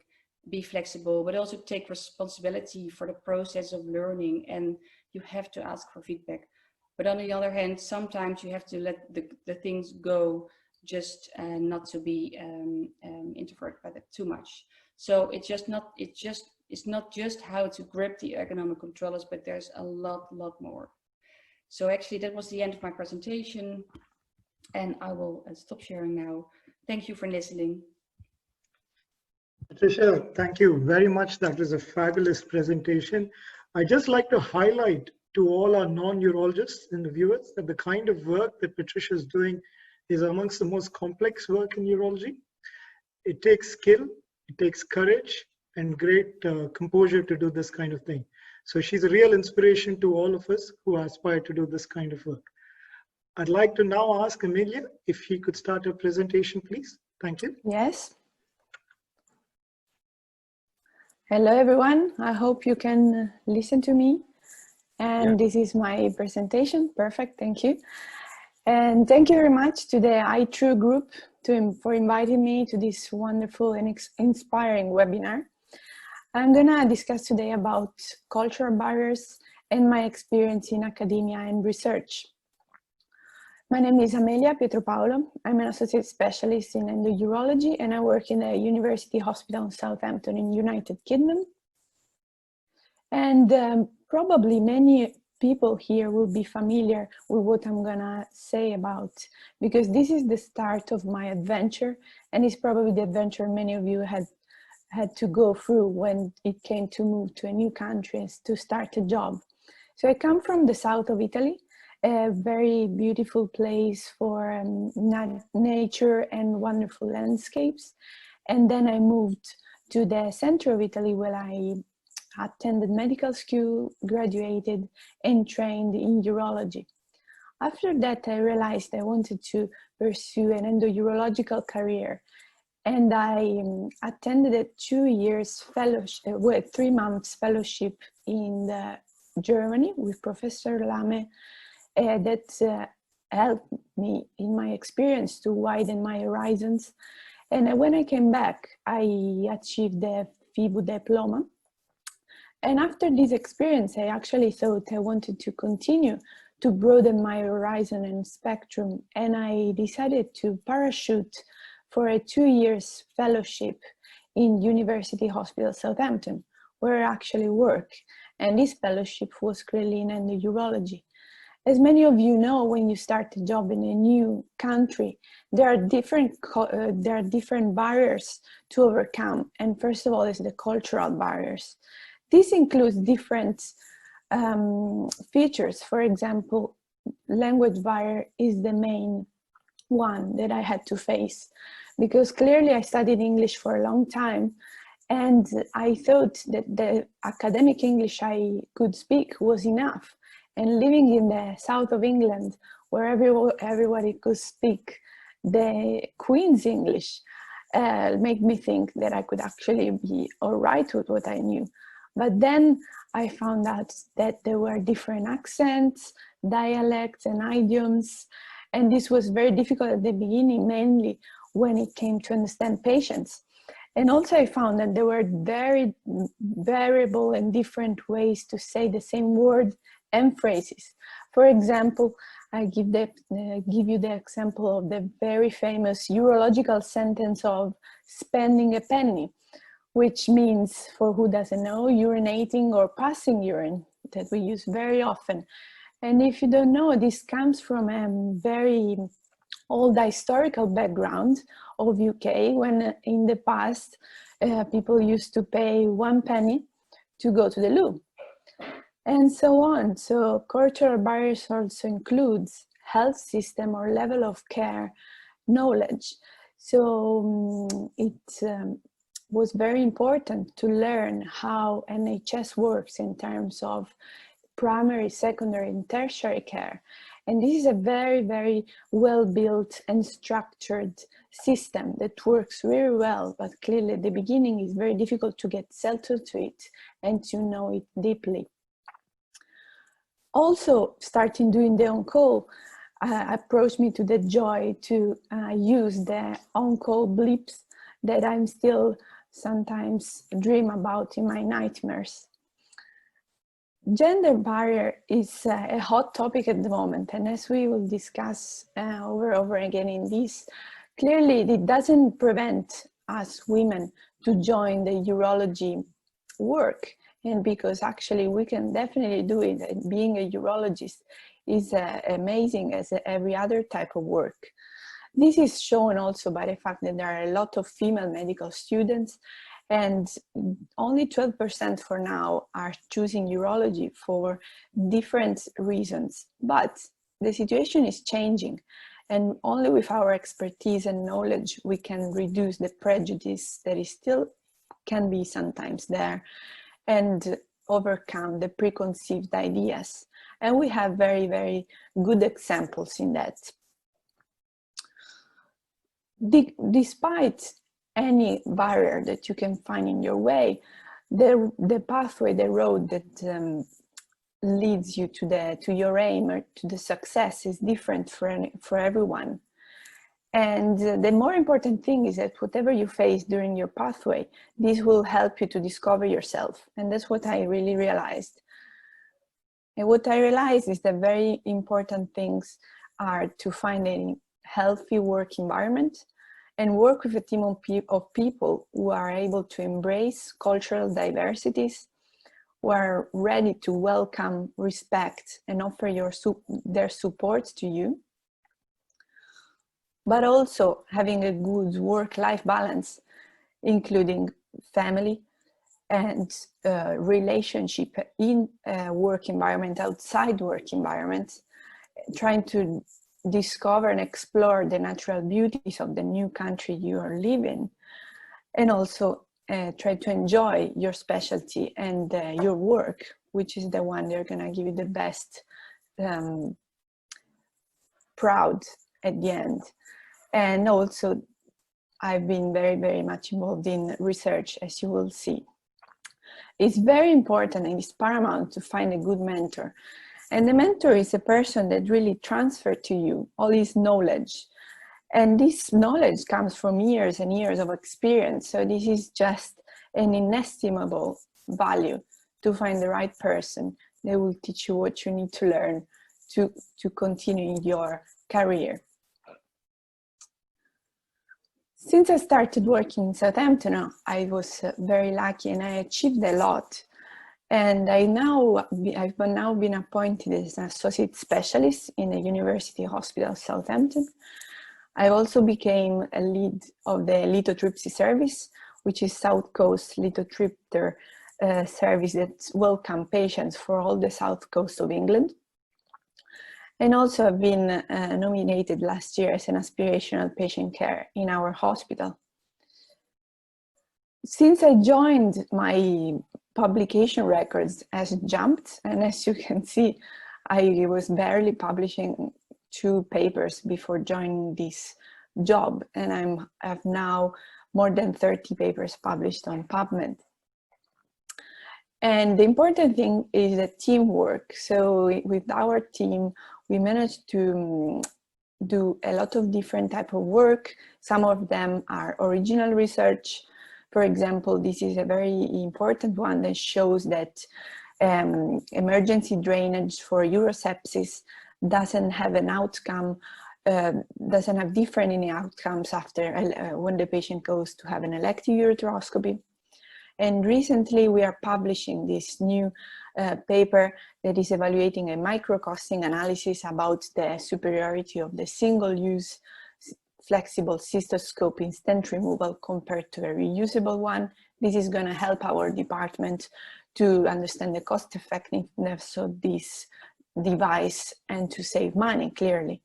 be flexible, but also take responsibility for the process of learning. And you have to ask for feedback. But on the other hand, sometimes you have to let the things go, just not to be interfered by that too much. So it's not just how to grip the economic controllers, but there's a lot more. So actually, that was the end of my presentation, and I will stop sharing now. Thank you for listening. Patricia, thank you very much. That was a fabulous presentation. I'd just like to highlight to all our non-neurologists and the viewers that the kind of work that Patricia is doing is amongst the most complex work in neurology. It takes skill, it takes courage, and great composure to do this kind of thing. So she's a real inspiration to all of us who aspire to do this kind of work. I'd like to now ask Amelia if she could start her presentation, please. Thank you. Yes. Hello, everyone. I hope you can listen to me. And This is my presentation. Perfect. Thank you. And thank you very much to the iTrue group for inviting me to this wonderful and inspiring webinar. I'm going to discuss today about cultural barriers and my experience in academia and research. My name is Amelia Pietropaolo. I'm an associate specialist in endourology, and I work in the University Hospital in Southampton in United Kingdom. And probably many people here will be familiar with what I'm gonna say about, because this is the start of my adventure, and it's probably the adventure many of you had to go through when it came to move to a new country to start a job. So I come from the south of Italy, a very beautiful place for nature and wonderful landscapes. And then I moved to the center of Italy, where I attended medical school, graduated, and trained in urology. After that, I realized I wanted to pursue an endourological career. And I attended a 2 years fellowship, 3 months fellowship in Germany with Professor Lame, that helped me in my experience to widen my horizons. And when I came back, I achieved the FIBU diploma. And after this experience, I actually thought I wanted to continue to broaden my horizon and spectrum. And I decided to parachute for a 2 years fellowship in University Hospital Southampton, where I actually work. And this fellowship was clearly in endourology. As many of you know, when you start a job in a new country, there are different barriers to overcome. And first of all, is the cultural barriers. This includes different features. For example, language barrier is the main one that I had to face, because clearly I studied English for a long time, and I thought that the academic English I could speak was enough. And living in the south of England, where everybody could speak the Queen's English, made me think that I could actually be all right with what I knew. But then I found out that there were different accents, dialects, and idioms. And this was very difficult at the beginning, mainly when it came to understand patients. And also I found that there were very variable and different ways to say the same word and phrases. For example, I give you the example of the very famous urological sentence of spending a penny, which means, for who doesn't know, urinating or passing urine, that we use very often. And if you don't know, this comes from a very old historical background of UK, when in the past people used to pay 1 penny to go to the loo, and so on. So cultural barriers also includes health system or level of care knowledge. So it was very important to learn how NHS works in terms of primary, secondary, and tertiary care. And this is a very, very well-built and structured system that works very well, but clearly at the beginning is very difficult to get settled to it and to know it deeply. Also, starting doing the on-call approached me to the joy to use the on-call blips that I'm still sometimes dream about in my nightmares. Gender barrier is a hot topic at the moment, and as we will discuss over and over again in this, clearly it doesn't prevent us women to join the urology work, and because actually we can definitely do it, and being a urologist is amazing as every other type of work. This is shown also by the fact that there are a lot of female medical students, and only 12% for now are choosing urology for different reasons. But the situation is changing, and only with our expertise and knowledge we can reduce the prejudice that is still can be sometimes there, and overcome the preconceived ideas. And we have very, very good examples in that. Despite any barrier that you can find in your way, the pathway, the road that leads you to your aim or to the success is different for everyone. And the more important thing is that whatever you face during your pathway, this will help you to discover yourself. And that's what I really realized. And what I realized is that very important things are to find a healthy work environment and work with a team of people who are able to embrace cultural diversities, who are ready to welcome, respect, and offer their support to you, but also having a good work-life balance, including family and relationship in work environment, outside work environment, trying to discover and explore the natural beauties of the new country you are living, and also try to enjoy your specialty and your work, which is the one they're gonna give you the best proud at the end. And also I've been very, very much involved in research, as you will see. It's very important and it's paramount to find a good mentor. And the mentor is a person that really transfers to you all his knowledge. And this knowledge comes from years and years of experience. So this is just an inestimable value to find the right person. They will teach you what you need to learn to continue your career. Since I started working in Southampton, I was very lucky and I achieved a lot. And I've now been appointed as an associate specialist in the University Hospital Southampton. I also became a lead of the lithotripsy service, which is South Coast lithotripter service that welcomes patients for all the South Coast of England. And also I've been nominated last year as an aspirational patient care in our hospital. Since I joined, my publication records has jumped, and as you can see, I was barely publishing 2 papers before joining this job, and I have now more than 30 papers published on PubMed. And the important thing is the teamwork. So with our team, we managed to do a lot of different type of work. Some of them are original research. For example, this is a very important one that shows that emergency drainage for urosepsis doesn't have an outcome, doesn't have different any outcomes after when the patient goes to have an elective ureteroscopy. And recently we are publishing this new paper that is evaluating a microcosting analysis about the superiority of the single-use flexible cystoscope in stent removal compared to a reusable one. This is going to help our department to understand the cost effectiveness of this device and to save money, clearly.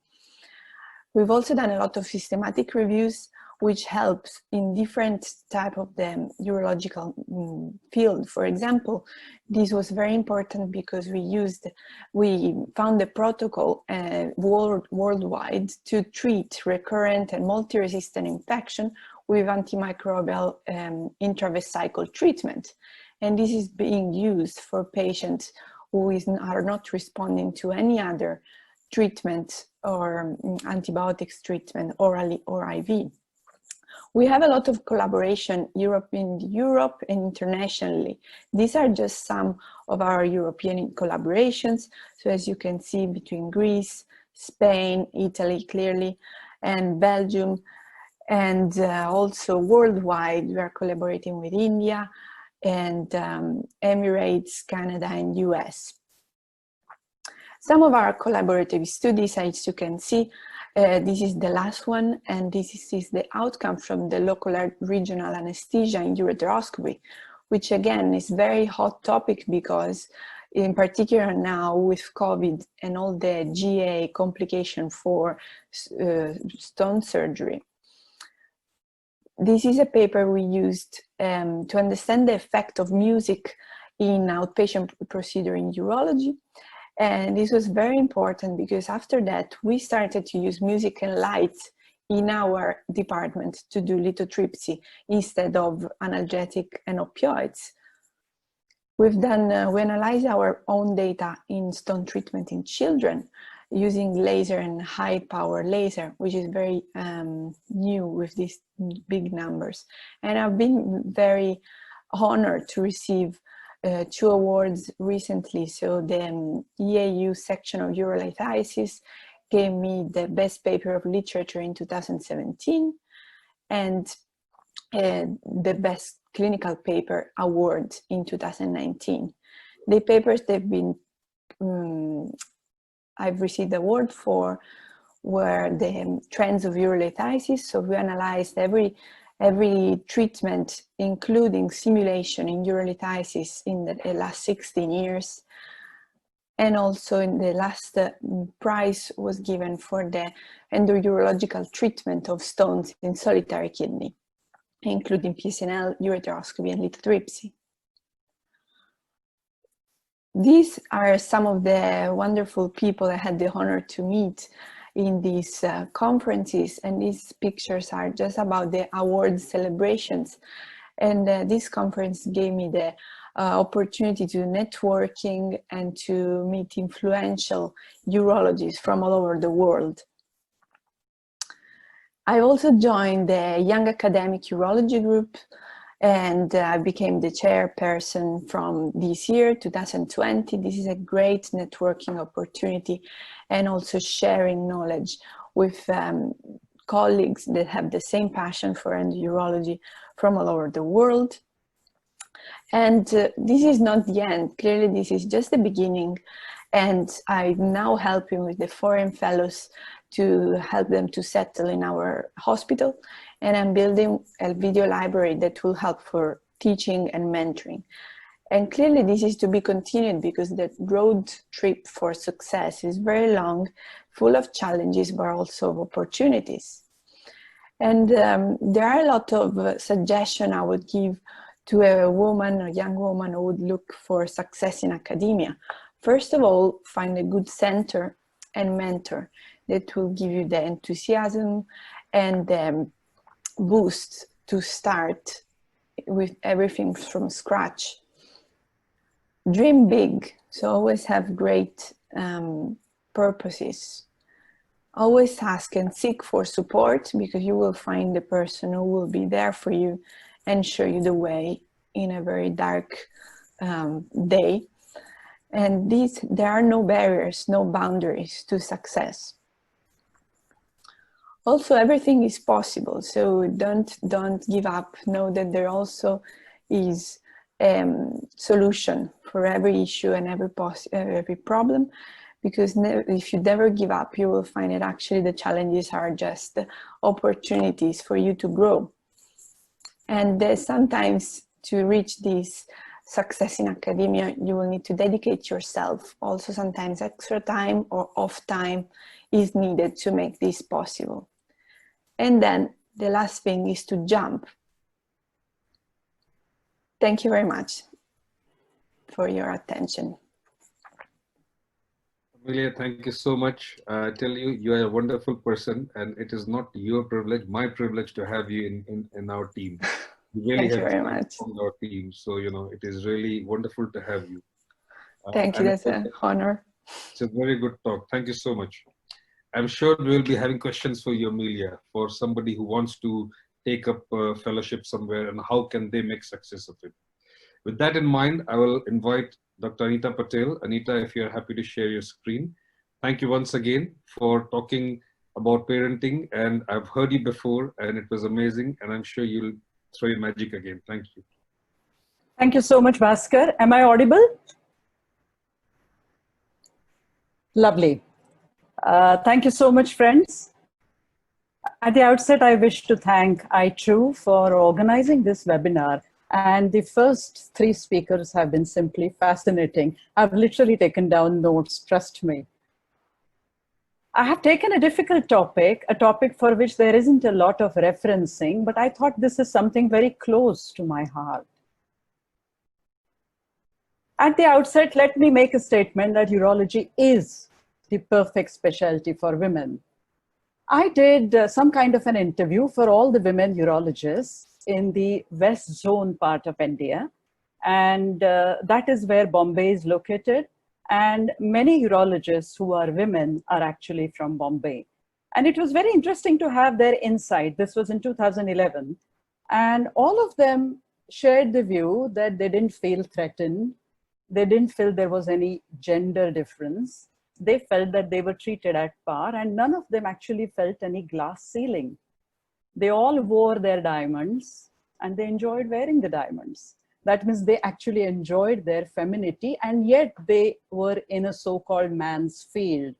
We've also done a lot of systematic reviews, which helps in different type of the urological field. For example, this was very important because we found a protocol worldwide to treat recurrent and multi-resistant infection with antimicrobial intravesical treatment. And this is being used for patients who are not responding to any other treatment or antibiotics treatment, orally or IV. We have a lot of collaboration in Europe and internationally. These are just some of our European collaborations. So as you can see, between Greece, Spain, Italy, clearly, and Belgium, and also worldwide, we are collaborating with India and Emirates, Canada, and US. Some of our collaborative studies, as you can see, this is the last one, and this is the outcome from the local regional anesthesia in ureteroscopy, which again is very hot topic because in particular now with COVID and all the GA complication for stone surgery. This is a paper we used to understand the effect of music in outpatient procedure in urology. And this was very important because after that, we started to use music and lights in our department to do lithotripsy instead of analgesic and opioids. We analyzed our own data in stone treatment in children using laser and high power laser, which is very new with these big numbers. And I've been very honored to receive 2 awards recently. So the EAU section of urolithiasis gave me the best paper of literature in 2017 and the best clinical paper award in 2019. The papers they've been, I've received the award for were the trends of urolithiasis. So we analyzed every treatment, including simulation in urolithiasis in the last 16 years. And also in the last prize was given for the endourological treatment of stones in solitary kidney, including PSNL, ureteroscopy, and lithotripsy. These are some of the wonderful people I had the honor to meet in these conferences, and these pictures are just about the award celebrations. And this conference gave me the opportunity to networking and to meet influential urologists from all over the world. I also joined the Young Academic Urology Group, and I became the chairperson from this year, 2020. This is a great networking opportunity and also sharing knowledge with colleagues that have the same passion for endourology from all over the world. And this is not the end. Clearly, this is just the beginning. And I'm now helping with the foreign fellows to help them to settle in our hospital. And I'm building a video library that will help for teaching and mentoring. And clearly this is to be continued because the road trip for success is very long, full of challenges, but also of opportunities. And there are a lot of suggestions I would give to a woman, a young woman who would look for success in academia. First of all, find a good center and mentor that will give you the enthusiasm and the boost to start with everything from scratch. Dream big, so always have great purposes. Always ask and seek for support, because you will find the person who will be there for you and show you the way in a very dark day. And there are no barriers, no boundaries to success. Also, everything is possible, so don't give up. Know that there also is solution for every issue and every problem, because if you never give up, you will find that actually the challenges are just opportunities for you to grow. And sometimes to reach this success in academia, you will need to dedicate yourself. Also, sometimes extra time or off time is needed to make this possible. And then the last thing is to jump. Thank you very much for your attention. Amelia, thank you so much. I tell you, you are a wonderful person, and it is not your privilege, my privilege to have you in our team. You really Thank you very much. On our team, so it is really wonderful to have you. Thank you, that's an honor. It's a very good talk. Thank you so much. I'm sure we will be having questions for you, Amelia, for somebody who wants to take up a fellowship somewhere, and how can they make success of it. With that in mind, I will invite Dr. Anita Patel. Anita, if you're happy to share your screen. Thank you once again for talking about parenting, and I've heard you before and it was amazing, and I'm sure you'll throw your magic again. Thank you. Thank you so much, Bhaskar. Am I audible? Lovely. Thank you so much, friends. At the outset, I wish to thank iTrue for organizing this webinar. And the first 3 speakers have been simply fascinating. I've literally taken down notes, trust me. I have taken a difficult topic, a topic for which there isn't a lot of referencing, but I thought this is something very close to my heart. At the outset, let me make a statement that urology is the perfect specialty for women. I did some kind of an interview for all the women urologists in the West Zone part of India. And that is where Bombay is located. And many urologists who are women are actually from Bombay. And it was very interesting to have their insight. This was in 2011. And all of them shared the view that they didn't feel threatened. They didn't feel there was any gender difference. They felt that they were treated at par, and none of them actually felt any glass ceiling. They all wore their diamonds and they enjoyed wearing the diamonds. That means they actually enjoyed their femininity, and yet they were in a so-called man's field,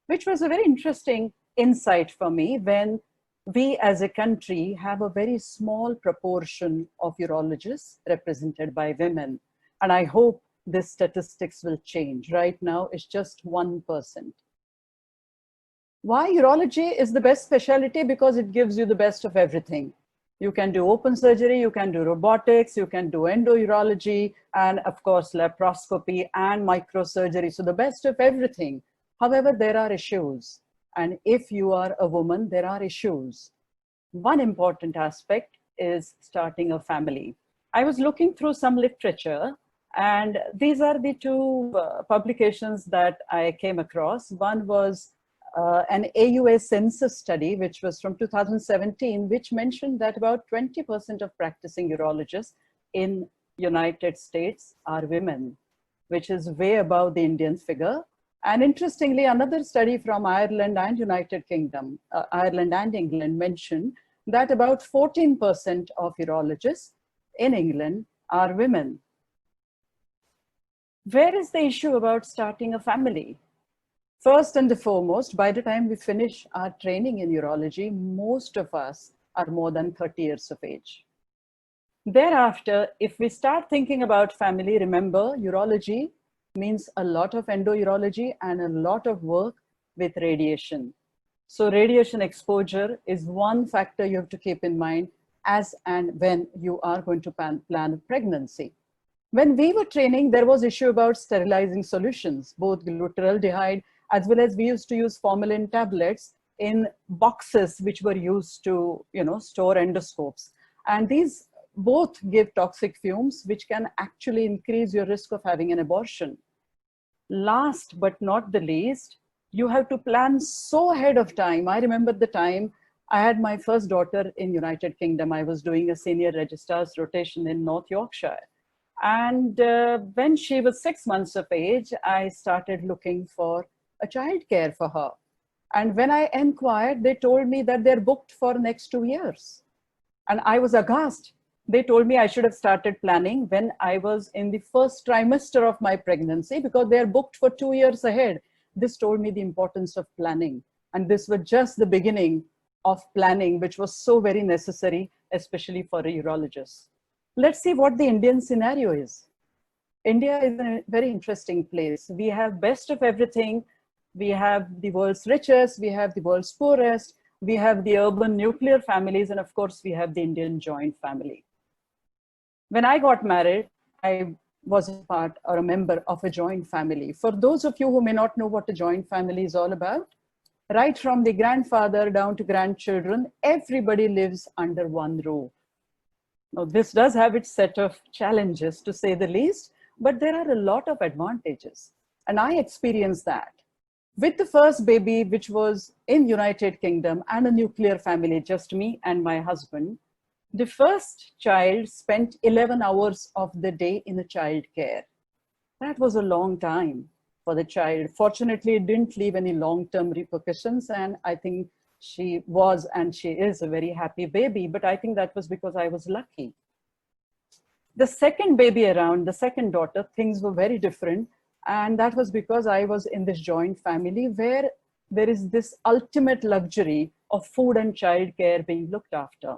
which was a very interesting insight for me when we as a country have a very small proportion of urologists represented by women. And I hope this statistics will change. Right now, it's just 1%. Why urology is the best specialty? Because it gives you the best of everything. You can do open surgery, you can do robotics, you can do endourology, and of course, laparoscopy and microsurgery. So the best of everything. However, there are issues. And if you are a woman, there are issues. One important aspect is starting a family. I was looking through some literature, and these are the two publications that I came across. One was an AUA census study, which was from 2017, which mentioned that about 20% of practicing urologists in United States are women, which is way above the Indian figure. And interestingly, another study from Ireland and United Kingdom, Ireland and England mentioned that about 14% of urologists in England are women. Where is the issue about starting a family? First and foremost, by the time we finish our training in urology, most of us are more than 30 years of age. Thereafter, if we start thinking about family, remember, urology means a lot of endourology and a lot of work with radiation. So radiation exposure is one factor you have to keep in mind as and when you are going to plan a pregnancy. When we were training, there was issue about sterilizing solutions, both glutaraldehyde as well as we used to use formalin tablets in boxes which were used to, store endoscopes. And these both give toxic fumes, which can actually increase your risk of having an abortion. Last but not the least, you have to plan so ahead of time. I remember the time I had my first daughter in United Kingdom. I was doing a senior registrar's rotation in North Yorkshire. And when she was 6 months of age, I started looking for a childcare for her. And when I inquired, they told me that they're booked for next 2 years. And I was aghast. They told me I should have started planning when I was in the first trimester of my pregnancy because they're booked for 2 years ahead. This told me the importance of planning. And this was just the beginning of planning, which was so very necessary, especially for a urologist. Let's see what the Indian scenario is. India is a very interesting place. We have best of everything. We have the world's richest, we have the world's poorest, we have the urban nuclear families, and of course, we have the Indian joint family. When I got married, I was a part or a member of a joint family. For those of you who may not know what a joint family is all about, right from the grandfather down to grandchildren, everybody lives under one roof. Now, this does have its set of challenges, to say the least, but there are a lot of advantages. And I experienced that. With the first baby, which was in United Kingdom and a nuclear family, just me and my husband, the first child spent 11 hours of the day in a child care. That was a long time for the child. Fortunately, it didn't leave any long-term repercussions. And I think she was, and she is, a very happy baby. But I think that was because I was lucky. The second baby around, the second daughter, things were very different. And that was because I was in this joint family where there is this ultimate luxury of food and childcare being looked after.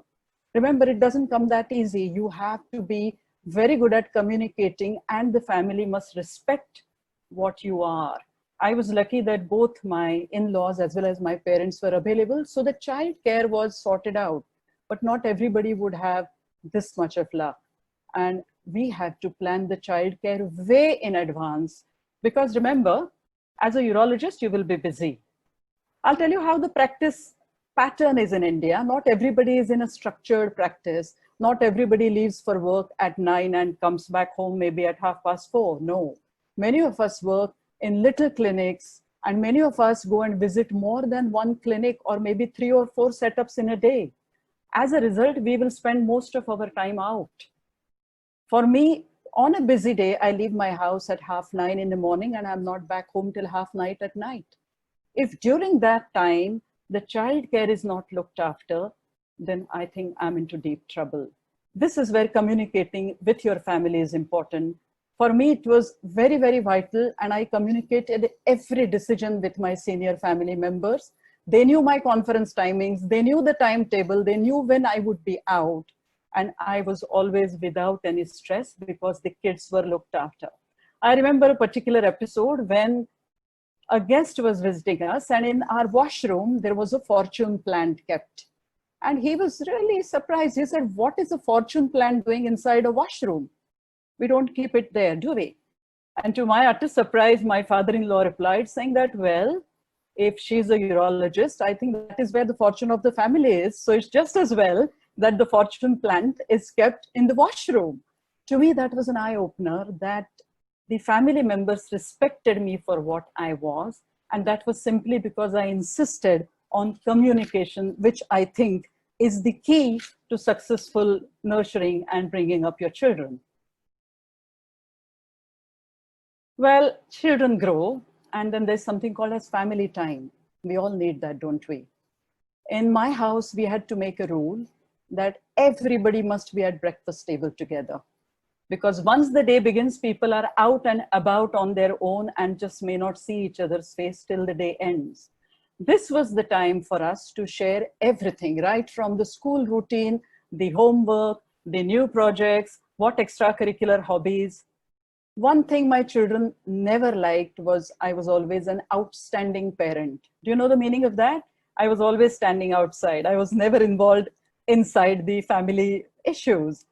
Remember, it doesn't come that easy. You have to be very good at communicating, and the family must respect what you are. I was lucky that both my in-laws as well as my parents were available, so the childcare was sorted out. But not everybody would have this much of luck. And we had to plan the childcare way in advance. Because remember, as a urologist, you will be busy. I'll tell you how the practice pattern is in India. Not everybody is in a structured practice. Not everybody leaves for work at 9 and comes back home maybe at 4:30. No. Many of us work in little clinics, and many of us go and visit more than one clinic or maybe 3 or 4 setups in a day. As a result, we will spend most of our time out. For me, on a busy day, I leave my house at 9:30 in the morning and I'm not back home till 9:30 at night. If during that time, the child care is not looked after, then I think I'm into deep trouble. this is where communicating with your family is important. For me, it was very, very vital, and I communicated every decision with my senior family members. They knew my conference timings, they knew the timetable, they knew when I would be out, and I was always without any stress because the kids were looked after. I remember a particular episode when a guest was visiting us, and in our washroom, there was a fortune plant kept. And he was really surprised. He said, "What is a fortune plant doing inside a washroom? We don't keep it there, do we?" And to my utter surprise, my father-in-law replied saying that, "Well, if she's a urologist, I think that is where the fortune of the family is. So it's just as well that the fortune plant is kept in the washroom." To me, that was an eye-opener, that the family members respected me for what I was. And that was simply because I insisted on communication, which I think is the key to successful nurturing and bringing up your children. Well, children grow, and then there's something called as family time. We all need that, don't we? In my house, we had to make a rule that everybody must be at breakfast table together. Because once the day begins, people are out and about on their own and just may not see each other's face till the day ends. This was the time for us to share everything, right from the school routine, the homework, the new projects, what extracurricular hobbies. One thing my children never liked was I was always an outstanding parent. Do you know the meaning of that? I was always standing outside. I was never involved inside the family issues.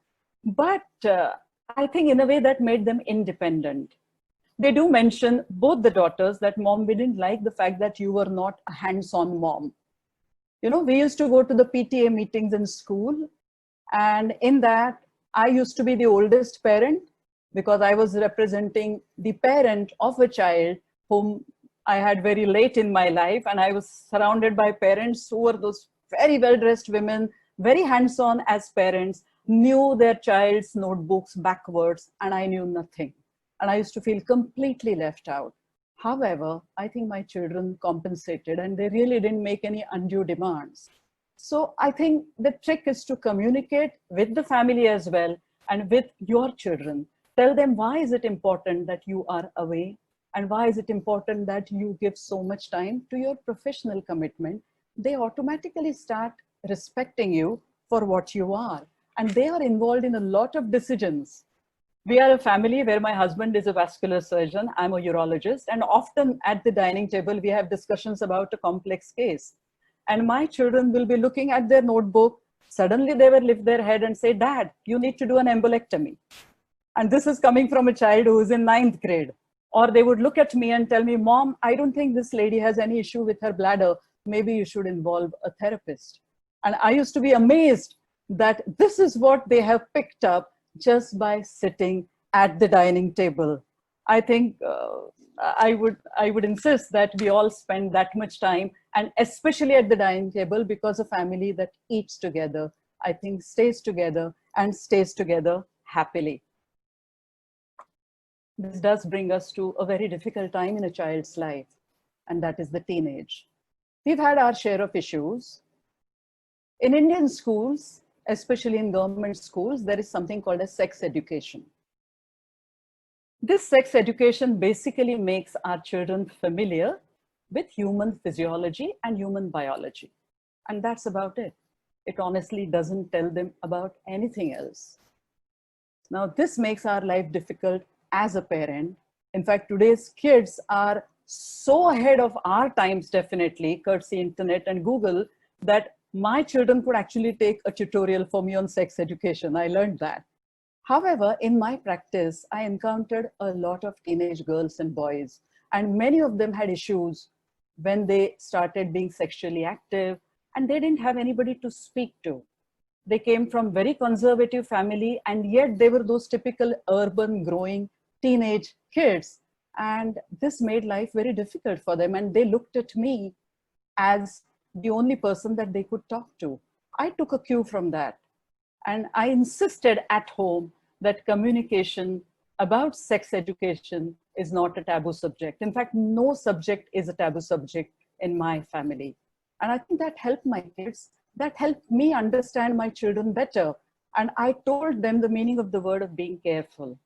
But I think in a way that made them independent. They do mention, both the daughters, that mom, we didn't like the fact that you were not a hands-on mom. You know, we used to go to the PTA meetings in school, and in that, I used to be the oldest parent because I was representing the parent of a child whom I had very late in my life, and I was surrounded by parents who were those very well-dressed women, very hands-on as parents, knew their child's notebooks backwards, and I knew nothing. And I used to feel completely left out. However, I think my children compensated, and they really didn't make any undue demands. So I think the trick is to communicate with the family as well and with your children. Tell them why is it important that you are away, and why is it important that you give so much time to your professional commitment. They automatically start respecting you for what you are, and they are involved in a lot of decisions. We are a family where my husband is a vascular surgeon, I'm a urologist, and often at the dining table, we have discussions about a complex case. And my children will be looking at their notebook. Suddenly they will lift their head and say, "Dad, you need to do an embolectomy." And this is coming from a child who is in 9th grade. Or they would look at me and tell me, "Mom, I don't think this lady has any issue with her bladder. Maybe you should involve a therapist." And I used to be amazed that this is what they have picked up just by sitting at the dining table. I think I would insist that we all spend that much time, and especially at the dining table, because a family that eats together, I think, stays together and stays together happily. This does bring us to a very difficult time in a child's life, and that is the teenage. We've had our share of issues. In Indian schools, especially in government schools, there is something called as sex education. This sex education basically makes our children familiar with human physiology and human biology. And that's about it. It honestly doesn't tell them about anything else. Now, this makes our life difficult as a parent. In fact, today's kids are so ahead of our times, definitely, courtesy internet and Google, that my children could actually take a tutorial for me on sex education. I learned that. However, in my practice, I encountered a lot of teenage girls and boys, and many of them had issues when they started being sexually active, and they didn't have anybody to speak to. They came from very conservative family, and yet they were those typical urban growing teenage kids. And this made life very difficult for them. And they looked at me as the only person that they could talk to. I took a cue from that. And I insisted at home that communication about sex education is not a taboo subject. In fact, no subject is a taboo subject in my family. And I think that helped my kids. That helped me understand my children better. And I told them the meaning of the word of being careful.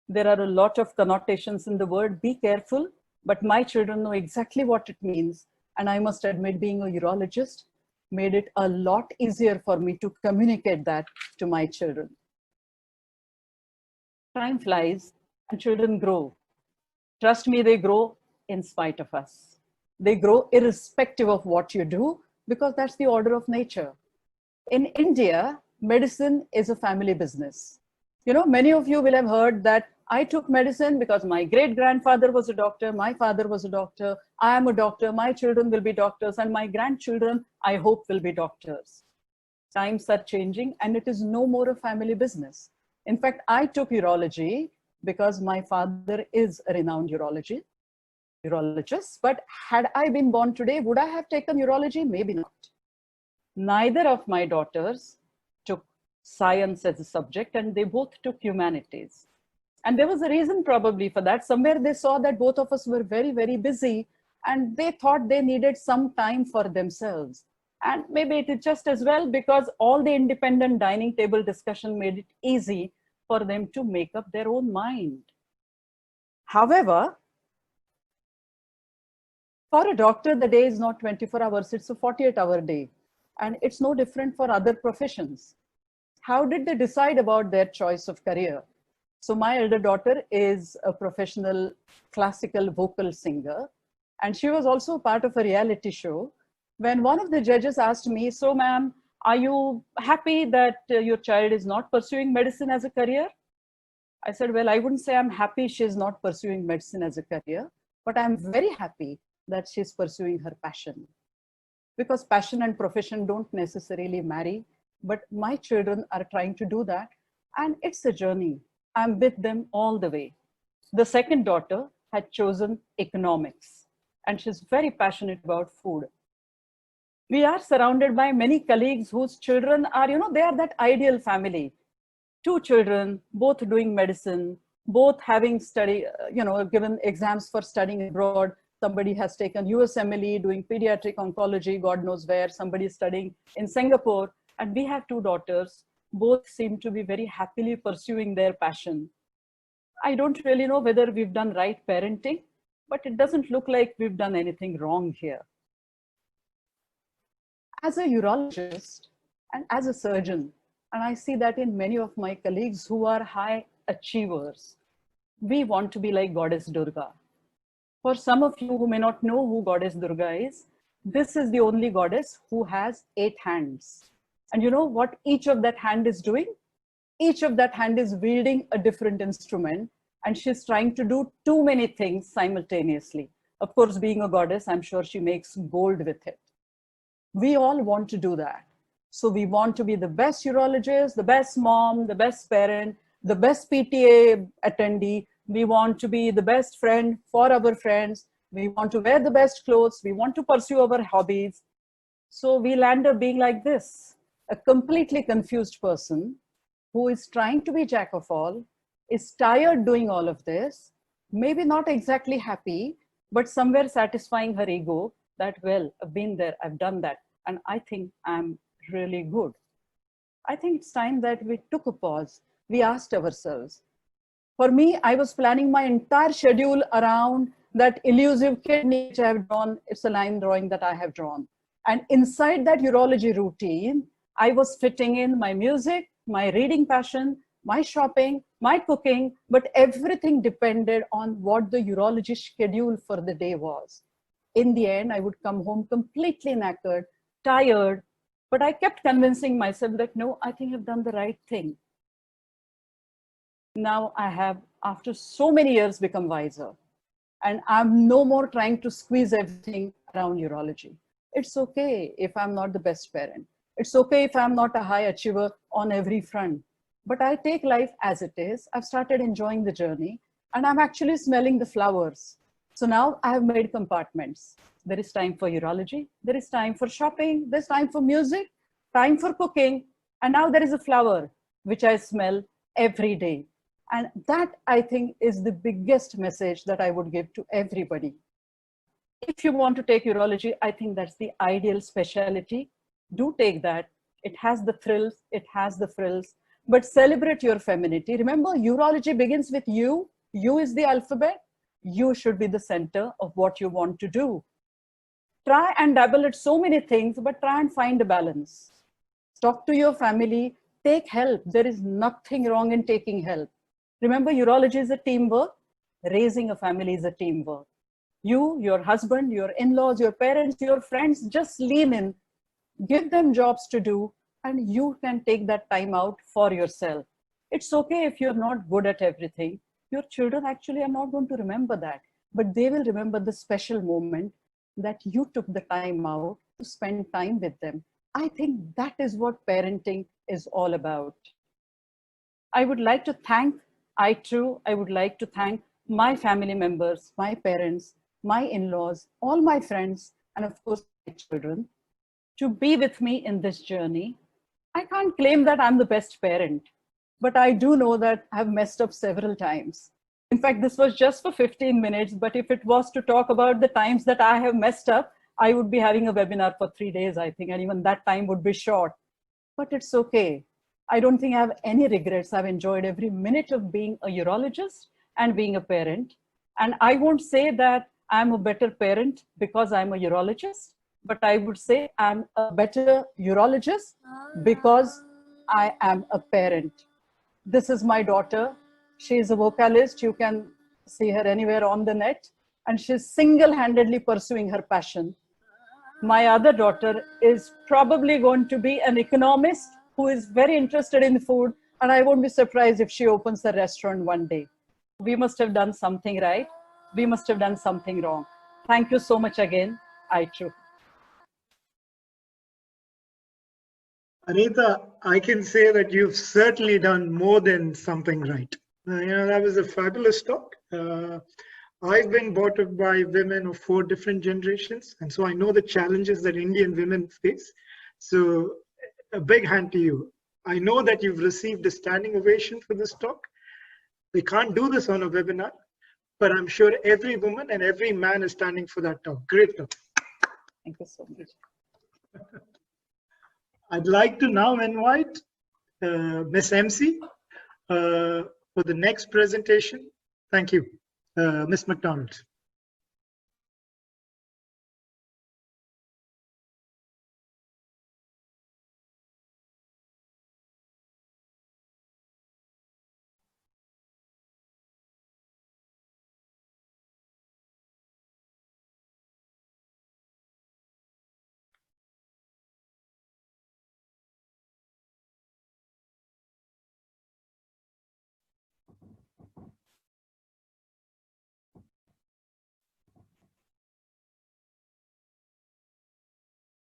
There are a lot of connotations in the word be careful, but my children know exactly what it means. And I must admit, being a urologist made it a lot easier for me to communicate that to my children. Time flies and children grow. Trust me, they grow in spite of us. They grow irrespective of what you do, because that's the order of nature. In India, medicine is a family business. You know, many of you will have heard that I took medicine because my great-grandfather was a doctor, my father was a doctor, I am a doctor, my children will be doctors, and my grandchildren, I hope, will be doctors. Times are changing and it is no more a family business. In fact, I took urology because my father is a renowned urologist. But had I been born today, would I have taken urology? Maybe not. Neither of my daughters took science as a subject, and they both took humanities. And there was a reason probably for that. Somewhere they saw that both of us were very, very busy, and they thought they needed some time for themselves. And maybe it is just as well, because all the independent dining table discussion made it easy for them to make up their own mind. However, for a doctor, the day is not 24 hours, it's a 48-hour day. And it's no different for other professions. How did they decide about their choice of career? So my elder daughter is a professional classical vocal singer, and she was also part of a reality show. When one of the judges asked me, so ma'am, are you happy that your child is not pursuing medicine as a career? I said, well, I wouldn't say I'm happy she's not pursuing medicine as a career, but I'm very happy that she's pursuing her passion. Because passion and profession don't necessarily marry, but my children are trying to do that, and it's a journey. I'm with them all the way. The second daughter had chosen economics, and she's very passionate about food. We are surrounded by many colleagues whose children are, they are that ideal family. 2 children, both doing medicine, both having given exams for studying abroad. Somebody has taken USMLE, doing pediatric oncology, God knows where. Somebody is studying in Singapore. And we have 2 daughters. Both seem to be very happily pursuing their passion. I don't really know whether we've done right parenting, but it doesn't look like we've done anything wrong here. As a urologist and as a surgeon, and I see that in many of my colleagues who are high achievers, we want to be like Goddess Durga. For some of you who may not know who Goddess Durga is, this is the only goddess who has 8 hands. And you know what each of that hand is doing? Each of that hand is wielding a different instrument, and she's trying to do too many things simultaneously. Of course, being a goddess, I'm sure she makes gold with it. We all want to do that. So we want to be the best urologist, the best mom, the best parent, the best PTA attendee. We want to be the best friend for our friends. We want to wear the best clothes. We want to pursue our hobbies. So we'll end up being like this, a completely confused person who is trying to be jack of all, is tired doing all of this, maybe not exactly happy, but somewhere satisfying her ego that, well, I've been there, I've done that, and I think I'm really good. I think it's time that we took a pause. We asked ourselves. For me, I was planning my entire schedule around that elusive kidney which I have drawn. It's a line drawing that I have drawn. And inside that urology routine, I was fitting in my music, my reading passion, my shopping, my cooking, but everything depended on what the urology schedule for the day was. In the end, I would come home completely knackered, tired, but I kept convincing myself that, no, I think I've done the right thing. Now I have, after so many years, become wiser. And I'm no more trying to squeeze everything around urology. It's okay if I'm not the best parent. It's okay if I'm not a high achiever on every front. But I take life as it is. I've started enjoying the journey, and I'm actually smelling the flowers. So now I have made compartments. There is time for urology. There is time for shopping. There's time for music, time for cooking. And now there is a flower, which I smell every day. And that, I think, is the biggest message that I would give to everybody. If you want to take urology, I think that's the ideal specialty. Do take that. It has the thrills, it has the frills, but celebrate your femininity. Remember, urology begins with you. You is the alphabet. You should be the center of what you want to do. Try and dabble at so many things, but try and find a balance. Talk to your family, take help. There is nothing wrong in taking help. Remember, urology is a teamwork. Raising a family is a teamwork. You, your husband, your in-laws, your parents, your friends, just lean in, give them jobs to do, and you can take that time out for yourself. It's okay if you're not good at everything. Your children actually are not going to remember that, but they will remember the special moment that you took the time out to spend time with them. I think that is what parenting is all about. I would like to thank iTrue. I would like to thank my family members, my parents, my in-laws, all my friends, and of course, my children, to be with me in this journey. I can't claim that I'm the best parent, but I do know that I've messed up several times. In fact, this was just for 15 minutes, but if it was to talk about the times that I have messed up, I would be having a webinar for 3 days, I think, and even that time would be short. But it's okay. I don't think I have any regrets. I've enjoyed every minute of being a urologist and being a parent. And I won't say that I'm a better parent because I'm a urologist, but I would say I'm a better urologist because I am a parent. This is my daughter. She is a vocalist. You can see her anywhere on the net, and she's single-handedly pursuing her passion. My other daughter is probably going to be an economist who is very interested in food, and I won't be surprised if she opens a restaurant one day. We must have done something right. We must have done something wrong. Thank you so much again, iTrue. Anita, I can say that you've certainly done more than something right. That was a fabulous talk. I've been brought up by women of 4 different generations, and so I know the challenges that Indian women face. So a big hand to you. I know that you've received a standing ovation for this talk. We can't do this on a webinar, but I'm sure every woman and every man is standing for that talk. Great talk. Thank you so much. I'd like to now invite Miss MC for the next presentation. Thank you, Miss McDonald.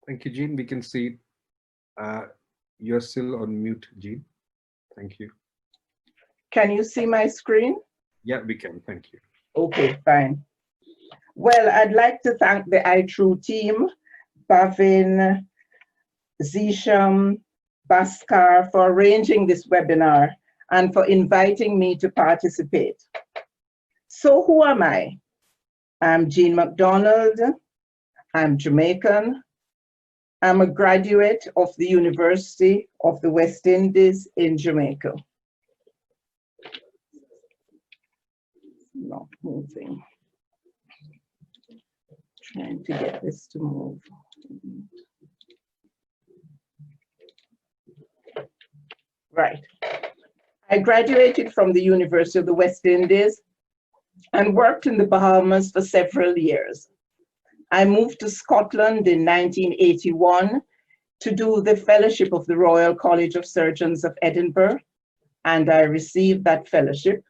Thank you, Jean. We can see you're still on mute, Jean. Thank you. Can you see my screen? Yeah, we can. Thank you. Okay, fine. Well, I'd like to thank the iTrue team, Bhavan, Zeeshan, Bhaskar, for arranging this webinar and for inviting me to participate. So who am I? I'm Jean MacDonald. I'm Jamaican. I'm a graduate of the University of the West Indies in Jamaica. Not moving. Trying to get this to move. Right. I graduated from the University of the West Indies and worked in the Bahamas for several years. I moved to Scotland in 1981 to do the fellowship of the Royal College of Surgeons of Edinburgh, and I received that fellowship.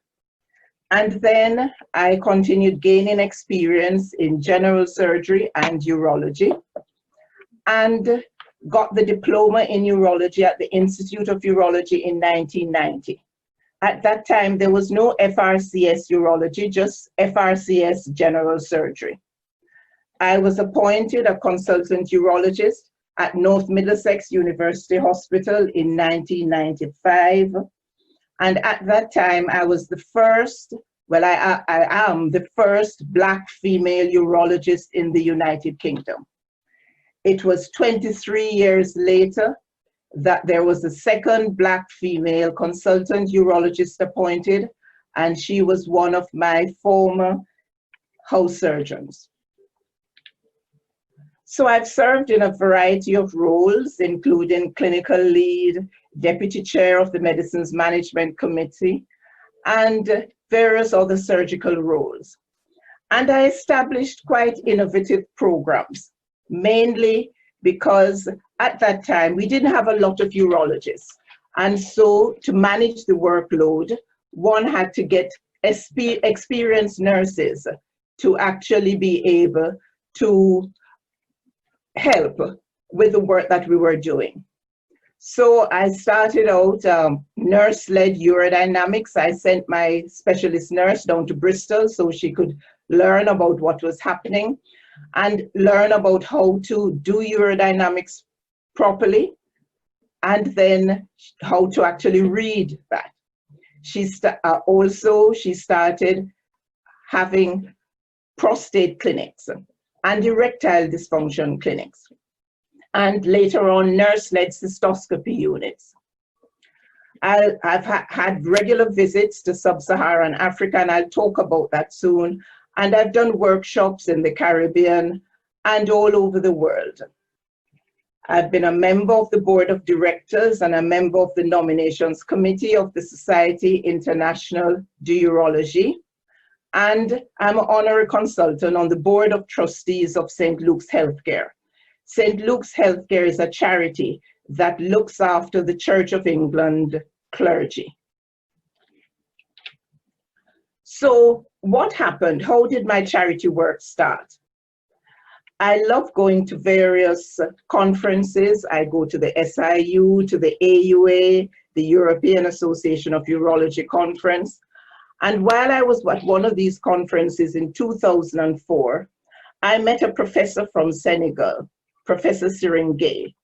And then I continued gaining experience in general surgery and urology, and got the diploma in urology at the Institute of Urology in 1990. At that time, there was no FRCS urology, just FRCS general surgery. I was appointed a consultant urologist at North Middlesex University Hospital in 1995. And at that time, I was the first, well, I am the first Black female urologist in the United Kingdom. It was 23 years later that there was a second Black female consultant urologist appointed, and she was one of my former house surgeons. So I've served in a variety of roles, including clinical lead, deputy chair of the Medicines Management Committee, and various other surgical roles. And I established quite innovative programs, mainly because at that time we didn't have a lot of urologists. And so to manage the workload, one had to get experienced nurses to actually be able to help with the work that we were doing. So I started out nurse-led urodynamics. I sent my specialist nurse down to Bristol so she could learn about what was happening and learn about how to do urodynamics properly, and then how to actually read that. She started having prostate clinics and erectile dysfunction clinics, and later on nurse-led cystoscopy units. I've had regular visits to sub-Saharan Africa, and I'll talk about that soon. And I've done workshops in the Caribbean and all over the world. I've been a member of the board of directors and a member of the nominations committee of the Society International de Urology. And I'm an honorary consultant on the board of trustees of St. Luke's Healthcare. St. Luke's Healthcare is a charity that looks after the Church of England clergy. So what happened? How did my charity work start? I love going to various conferences. I go to the SIU, to the AUA, the European Association of Urology conference. And while I was at one of these conferences in 2004, I met a professor from Senegal, Professor Siringay.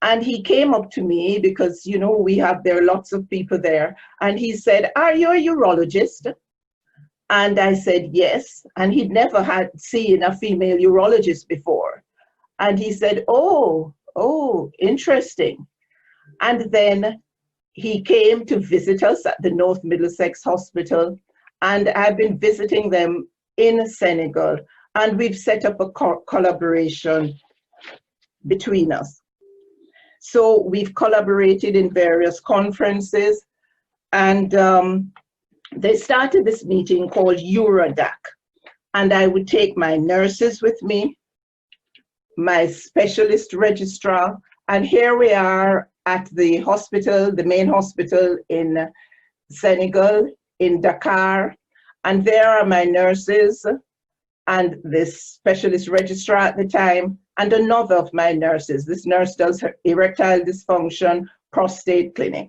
And he came up to me because, you know, there are lots of people there. And he said, "Are you a urologist?" And I said, yes. And he'd never had seen a female urologist before. And he said, oh, interesting. And then he came to visit us at the North Middlesex Hospital. And I've been visiting them in Senegal. And we've set up a collaboration between us. So we've collaborated in various conferences. And they started this meeting called Eurodac, and I would take my nurses with me, my specialist registrar, and here we are at the hospital, the main hospital in Senegal, in Dakar, and there are my nurses and this specialist registrar at the time, and another of my nurses. This nurse does erectile dysfunction prostate clinic.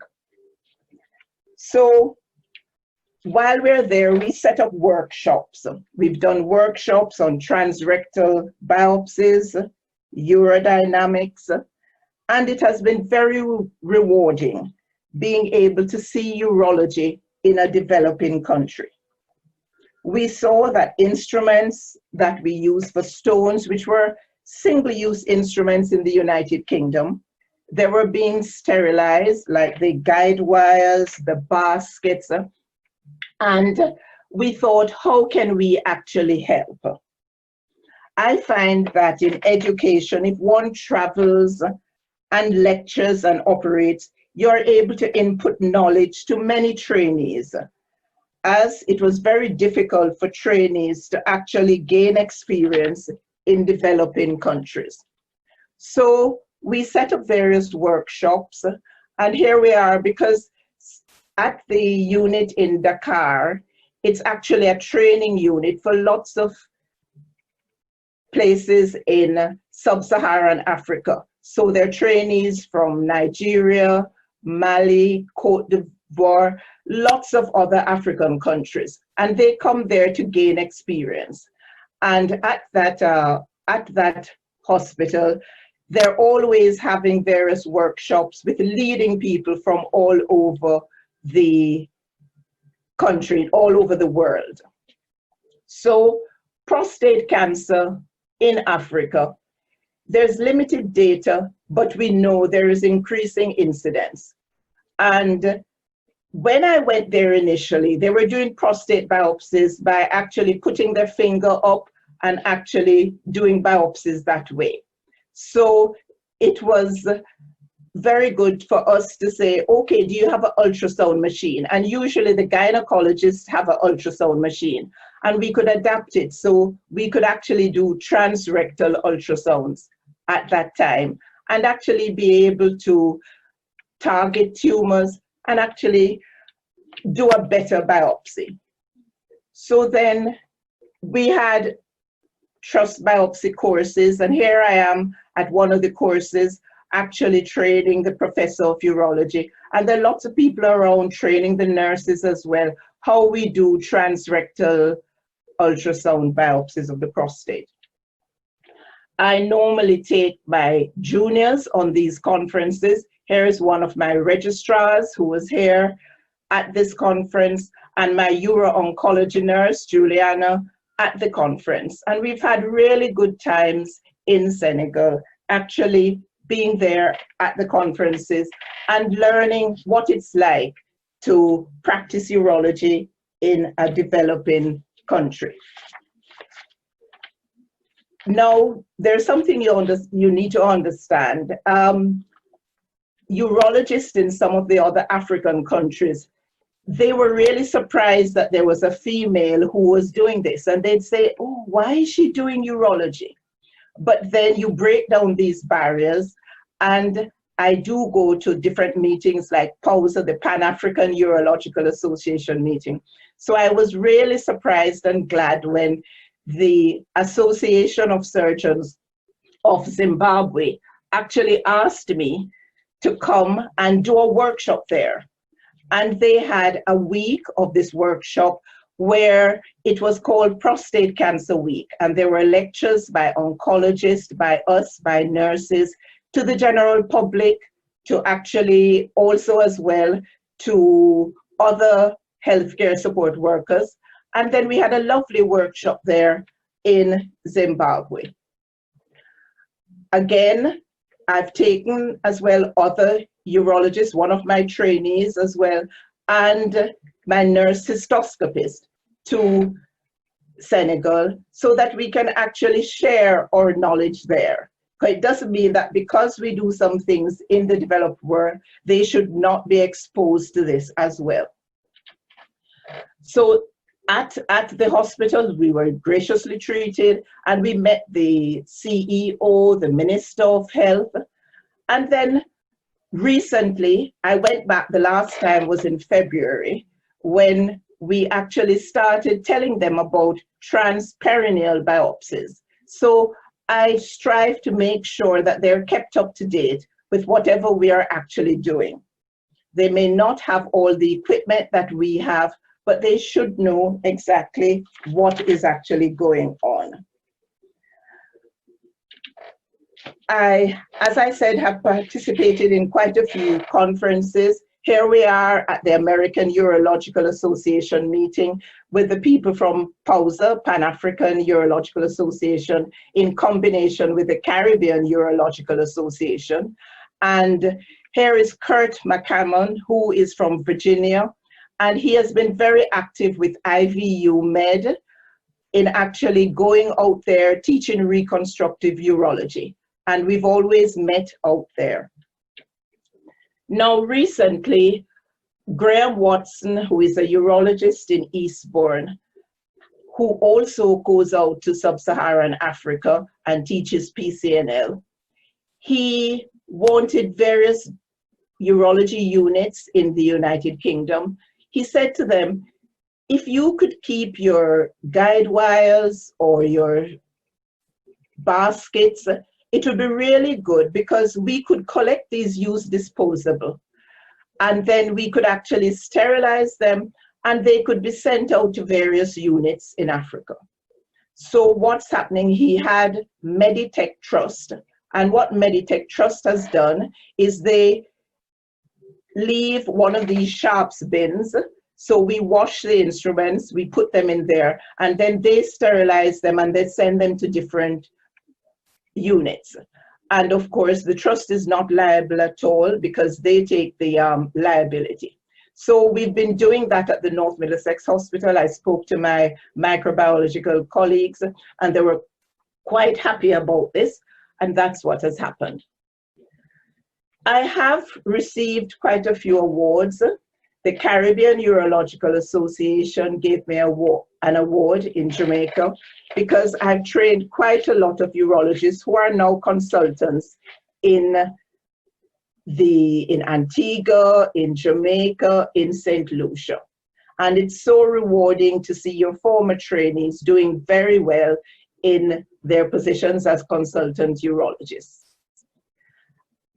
So while we're there, we set up workshops. We've done workshops on transrectal biopsies, urodynamics, and it has been very rewarding being able to see urology in a developing country. We saw that instruments that we use for stones, which were single-use instruments in the United Kingdom, they were being sterilized, like the guide wires, the baskets, and we thought, how can we actually help? I find that in education, if one travels and lectures and operates, you're able to input knowledge to many trainees, as it was very difficult for trainees to actually gain experience in developing countries. So we set up various workshops, and here we are, because at the unit in Dakar, it's actually a training unit for lots of places in sub-Saharan Africa. So they're trainees from Nigeria, Mali, Cote d'Ivoire, lots of other African countries, and they come there to gain experience. And at that hospital, they're always having various workshops with leading people from all over the country, all over the world. So prostate cancer in Africa, there's limited data, but we know there is increasing incidence. And when I went there initially, they were doing prostate biopsies by actually putting their finger up and actually doing biopsies that way. So it was very good for us to say, okay, do you have an ultrasound machine? And usually the gynecologists have an ultrasound machine, and we could adapt it. So we could actually do transrectal ultrasounds at that time and actually be able to target tumors and actually do a better biopsy. So then we had trust biopsy courses, and here I am at one of the courses actually training the professor of urology, and there are lots of people around training the nurses as well, how we do transrectal ultrasound biopsies of the prostate. I normally take my juniors on these conferences. Here is one of my registrars who was here at this conference, and my uro-oncology nurse, Juliana, at the conference. And we've had really good times in Senegal, actually being there at the conferences and learning what it's like to practice urology in a developing country. Now, there's something you need to understand. Urologists in some of the other African countries, they were really surprised that there was a female who was doing this. And they'd say, oh, why is she doing urology? But then you break down these barriers. And I do go to different meetings like PAUSA, the Pan-African Urological Association meeting. So I was really surprised and glad when the Association of Surgeons of Zimbabwe actually asked me to come and do a workshop there. And they had a week of this workshop where it was called Prostate Cancer Week. And there were lectures by oncologists, by us, by nurses, to the general public, to actually also as well to other healthcare support workers. And then we had a lovely workshop there in Zimbabwe. Again, I've taken as well other urologists, one of my trainees as well, and my nurse cystoscopist to Senegal so that we can actually share our knowledge there. It doesn't mean that because we do some things in the developed world, they should not be exposed to this as well. So at the hospital, we were graciously treated, and we met the CEO, the Minister of Health. And then recently, I went back, the last time was in February, when we actually started telling them about transperineal biopsies. So I strive to make sure that they're kept up to date with whatever we are actually doing. They may not have all the equipment that we have, but they should know exactly what is actually going on. I, as I said, have participated in quite a few conferences. Here we are at the American Urological Association meeting with the people from PAUSA, Pan-African Urological Association, in combination with the Caribbean Urological Association. And here is Kurt McCammon, who is from Virginia, and he has been very active with IVU Med in actually going out there teaching reconstructive urology. And we've always met out there. Now, recently, Graham Watson, who is a urologist in Eastbourne, who also goes out to sub-Saharan Africa and teaches PCNL, he wanted various urology units in the United Kingdom. He said to them, if you could keep your guide wires or your baskets, it would be really good, because we could collect these used disposable, and then we could actually sterilize them, and they could be sent out to various units in Africa. So what's happening, he had Meditech Trust, and what Meditech Trust has done is they leave one of these sharps bins. So we wash the instruments, we put them in there, and then they sterilize them and they send them to different units. And of course, the trust is not liable at all because they take the liability. So we've been doing that at the North Middlesex Hospital. I spoke to my microbiological colleagues and they were quite happy about this, and that's what has happened. I have received quite a few awards. The Caribbean Urological Association gave me an award in Jamaica because I've trained quite a lot of urologists who are now consultants in Antigua, in Jamaica, in St. Lucia. And it's so rewarding to see your former trainees doing very well in their positions as consultant urologists.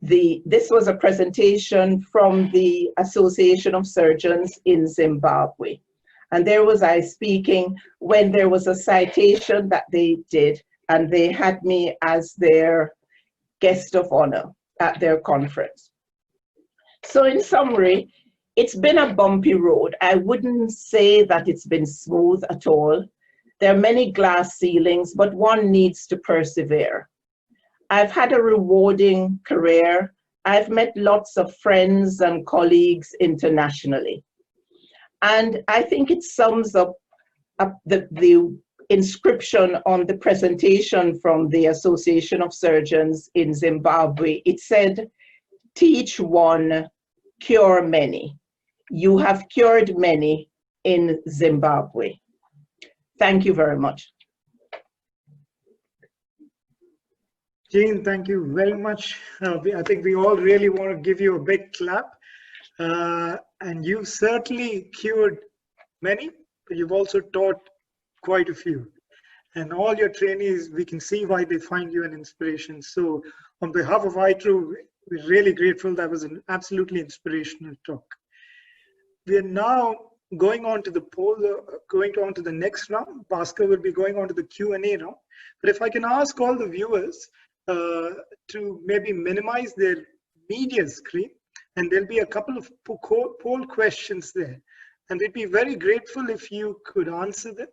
This was a presentation from the Association of Surgeons in Zimbabwe. And there was I speaking when there was a citation that they did, and they had me as their guest of honor at their conference. So in summary, it's been a bumpy road. I wouldn't say that it's been smooth at all. There are many glass ceilings, but one needs to persevere. I've had a rewarding career. I've met lots of friends and colleagues internationally. And I think it sums up the inscription on the presentation from the Association of Surgeons in Zimbabwe. It said, "Teach one, cure many." You have cured many in Zimbabwe. Thank you very much. Jean, thank you very much. I think we all really want to give you a big clap. And you certainly cured many, but you've also taught quite a few. And all your trainees, we can see why they find you an inspiration. So on behalf of ITRU, we're really grateful. That was an absolutely inspirational talk. We are now going on to the poll, going on to the next round. Bhaskar will be going on to the Q&A round. But if I can ask all the viewers to maybe minimize their media screen, and there'll be a couple of poll questions there. And we'd be very grateful if you could answer them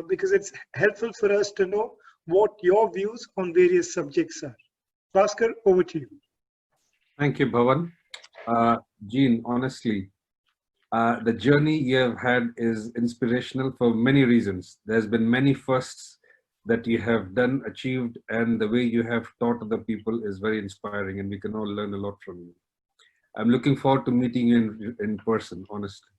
because it's helpful for us to know what your views on various subjects are. Bhaskar, over to you. Thank you, Bhavan. Jean, honestly, the journey you have had is inspirational for many reasons. There's been many firsts that you have done, achieved, and the way you have taught other people is very inspiring, and we can all learn a lot from you. I'm looking forward to meeting you in person, honestly.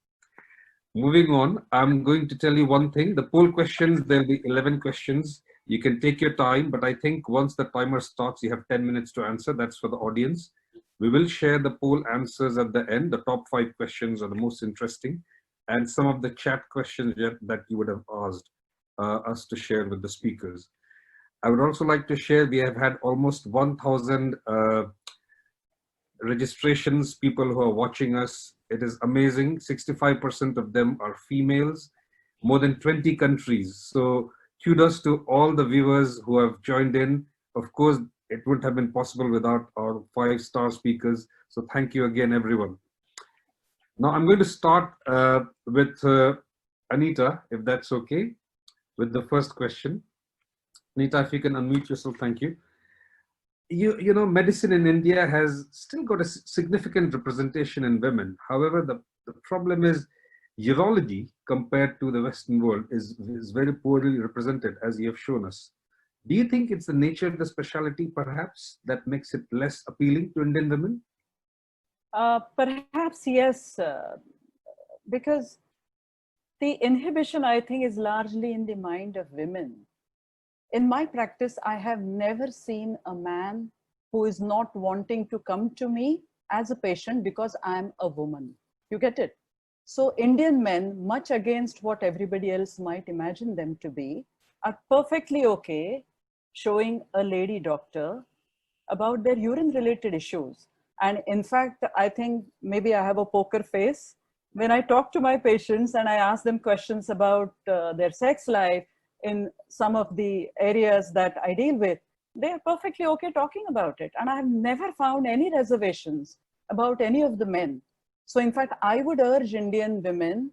Moving on, I'm going to tell you one thing. The poll questions, there'll be 11 questions. You can take your time, but I think once the timer starts, you have 10 minutes to answer. That's for the audience. We will share the poll answers at the end. The top 5 questions are the most interesting, and some of the chat questions that you would have asked us to share with the speakers. I would also like to share, we have had almost 1,000 registrations, people who are watching us. It is amazing. 65% of them are females, more than 20 countries. So kudos to all the viewers who have joined in. Of course, it wouldn't have been possible without our 5-star speakers. So thank you again, everyone. Now I'm going to start with Anita, if that's okay, with the first question. Anita, if you can unmute yourself, thank you. You know, medicine in India has still got a significant representation in women. However, the problem is urology compared to the Western world is very poorly represented, as you have shown us. Do you think it's the nature of the specialty, perhaps, that makes it less appealing to Indian women? Perhaps, yes, because the inhibition, I think, is largely in the mind of women. In my practice, I have never seen a man who is not wanting to come to me as a patient because I'm a woman. You get it? So Indian men, much against what everybody else might imagine them to be, are perfectly okay showing a lady doctor about their urine-related issues. And in fact, I think maybe I have a poker face. When I talk to my patients and I ask them questions about their sex life, in some of the areas that I deal with, they are perfectly okay talking about it. And I have never found any reservations about any of the men. So in fact, I would urge Indian women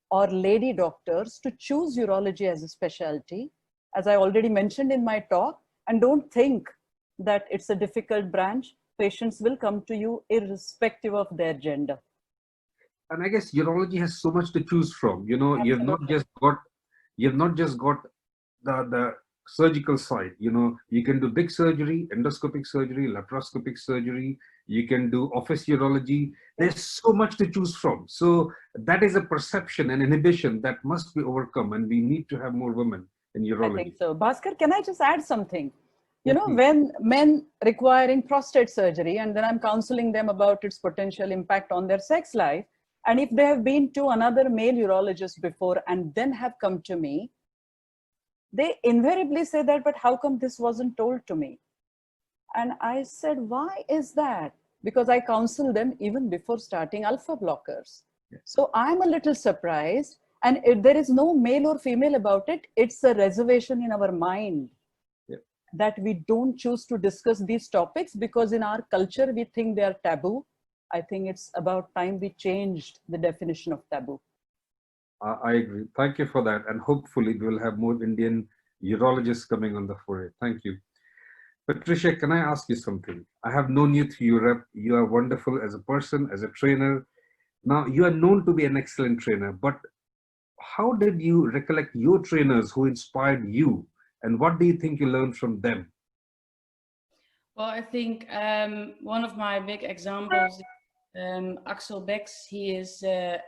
or lady doctors to choose urology as a specialty, as I already mentioned in my talk, and don't think that it's a difficult branch. Patients will come to you irrespective of their gender. And I guess urology has so much to choose from. You know, you've not just got the surgical side. You know, you can do big surgery, endoscopic surgery, laparoscopic surgery. You can do office urology. There's so much to choose from. So that is a perception and inhibition that must be overcome, and we need to have more women in urology. I think so. Bhaskar, can I just add something? You know, when men requiring prostate surgery, and then I'm counseling them about its potential impact on their sex life, and if they have been to another male urologist before and then have come to me, they invariably say that, but how come this wasn't told to me? And I said, why is that? Because I counsel them even before starting alpha blockers. So I'm a little surprised, and if there is no male or female about it, it's a reservation in our mind that we don't choose to discuss these topics because in our culture, we think they are taboo. I think it's about time we changed the definition of taboo. I agree. Thank you for that. And hopefully we will have more Indian urologists coming on the foray. Thank you. Patricia, can I ask you something? I have known you through Europe. You are wonderful as a person, as a trainer. Now, you are known to be an excellent trainer, but how did you recollect your trainers who inspired you? And what do you think you learned from them? Well, I think one of my big examples is Axel Becks. He is a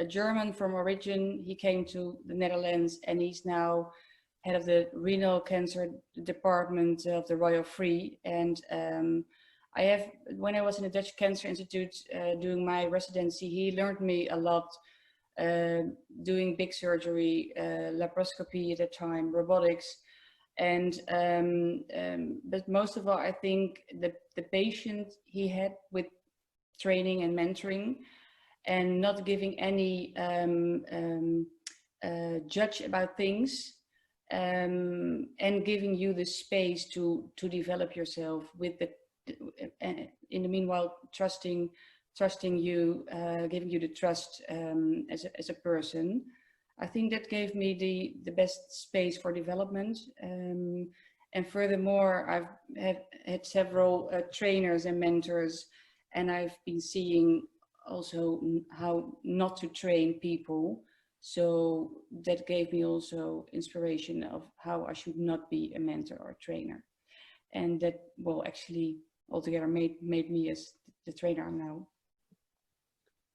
German from origin. He came to the Netherlands and he's now head of the renal cancer department of the Royal Free. And when I was in the Dutch Cancer Institute doing my residency, he learned me a lot doing big surgery, laparoscopy at the time, robotics. And but most of all, I think the patient he had with training and mentoring, and not giving any judge about things, and giving you the space to develop yourself with the in the meanwhile trusting you, giving you the trust as a person. I think that gave me the best space for development. And furthermore, I've had several trainers and mentors, and I've been seeing also how not to train people. So that gave me also inspiration of how I should not be a mentor or trainer. And that, well, actually altogether made me as the trainer now.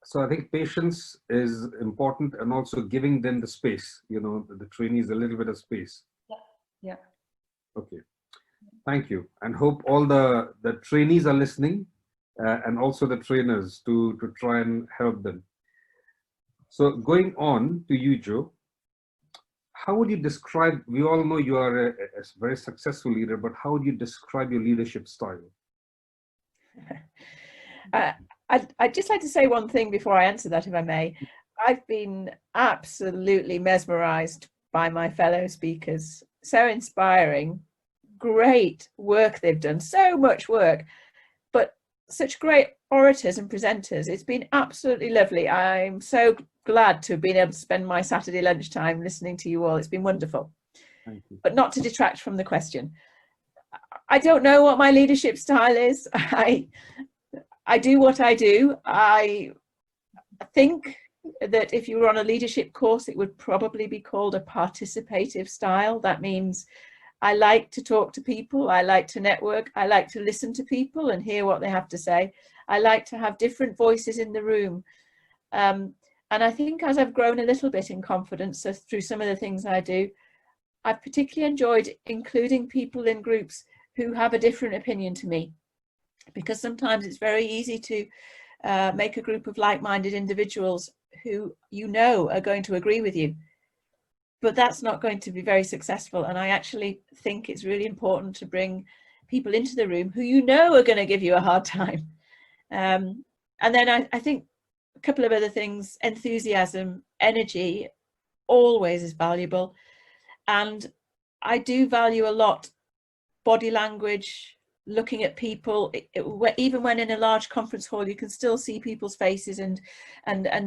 So I think patience is important, and also giving them the space, you know, the trainees a little bit of space. Yeah. Okay. Thank you. And hope all the trainees are listening and also the trainers to try and help them. So going on to you, Jo, how would you describe, we all know you are a very successful leader, but how would you describe your leadership style? I'd just like to say one thing before I answer that, if I may. I've been absolutely mesmerized by my fellow speakers. So inspiring, great work they've done, so much work, but such great orators and presenters. It's been absolutely lovely. I'm so glad to have been able to spend my Saturday lunchtime listening to you all. It's been wonderful. Thank you. But not to detract from the question. I don't know what my leadership style is. I do what I do. I think that if you were on a leadership course, it would probably be called a participative style. That means I like to talk to people. I like to network. I like to listen to people and hear what they have to say. I like to have different voices in the room. And I think as I've grown a little bit in confidence through some of the things I do, I've particularly enjoyed including people in groups who have a different opinion to me. Because sometimes it's very easy to make a group of like-minded individuals who you know are going to agree with you. But that's not going to be very successful. And I actually think it's really important to bring people into the room who you know are going to give you a hard time. And then I think a couple of other things, enthusiasm, energy, always is valuable. And I do value a lot body language, looking at people, even when in a large conference hall, you can still see people's faces and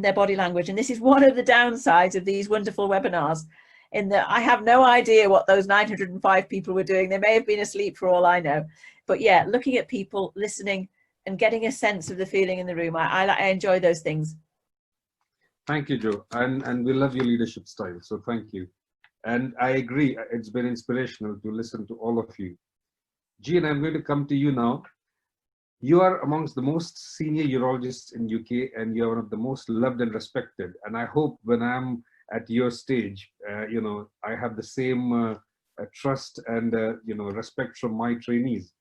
their body language. And this is one of the downsides of these wonderful webinars. in that I have no idea what those 905 people were doing. They may have been asleep for all I know. But yeah, looking at people, listening, and getting a sense of the feeling in the room. I enjoy those things. Thank you, Jo. And we love your leadership style. So thank you. And I agree, it's been inspirational to listen to all of you. Jean, I'm going to come to you now. You are amongst the most senior urologists in UK, and you're one of the most loved and respected. And I hope when I'm at your stage, you know, I have the same trust and you know, respect from my trainees.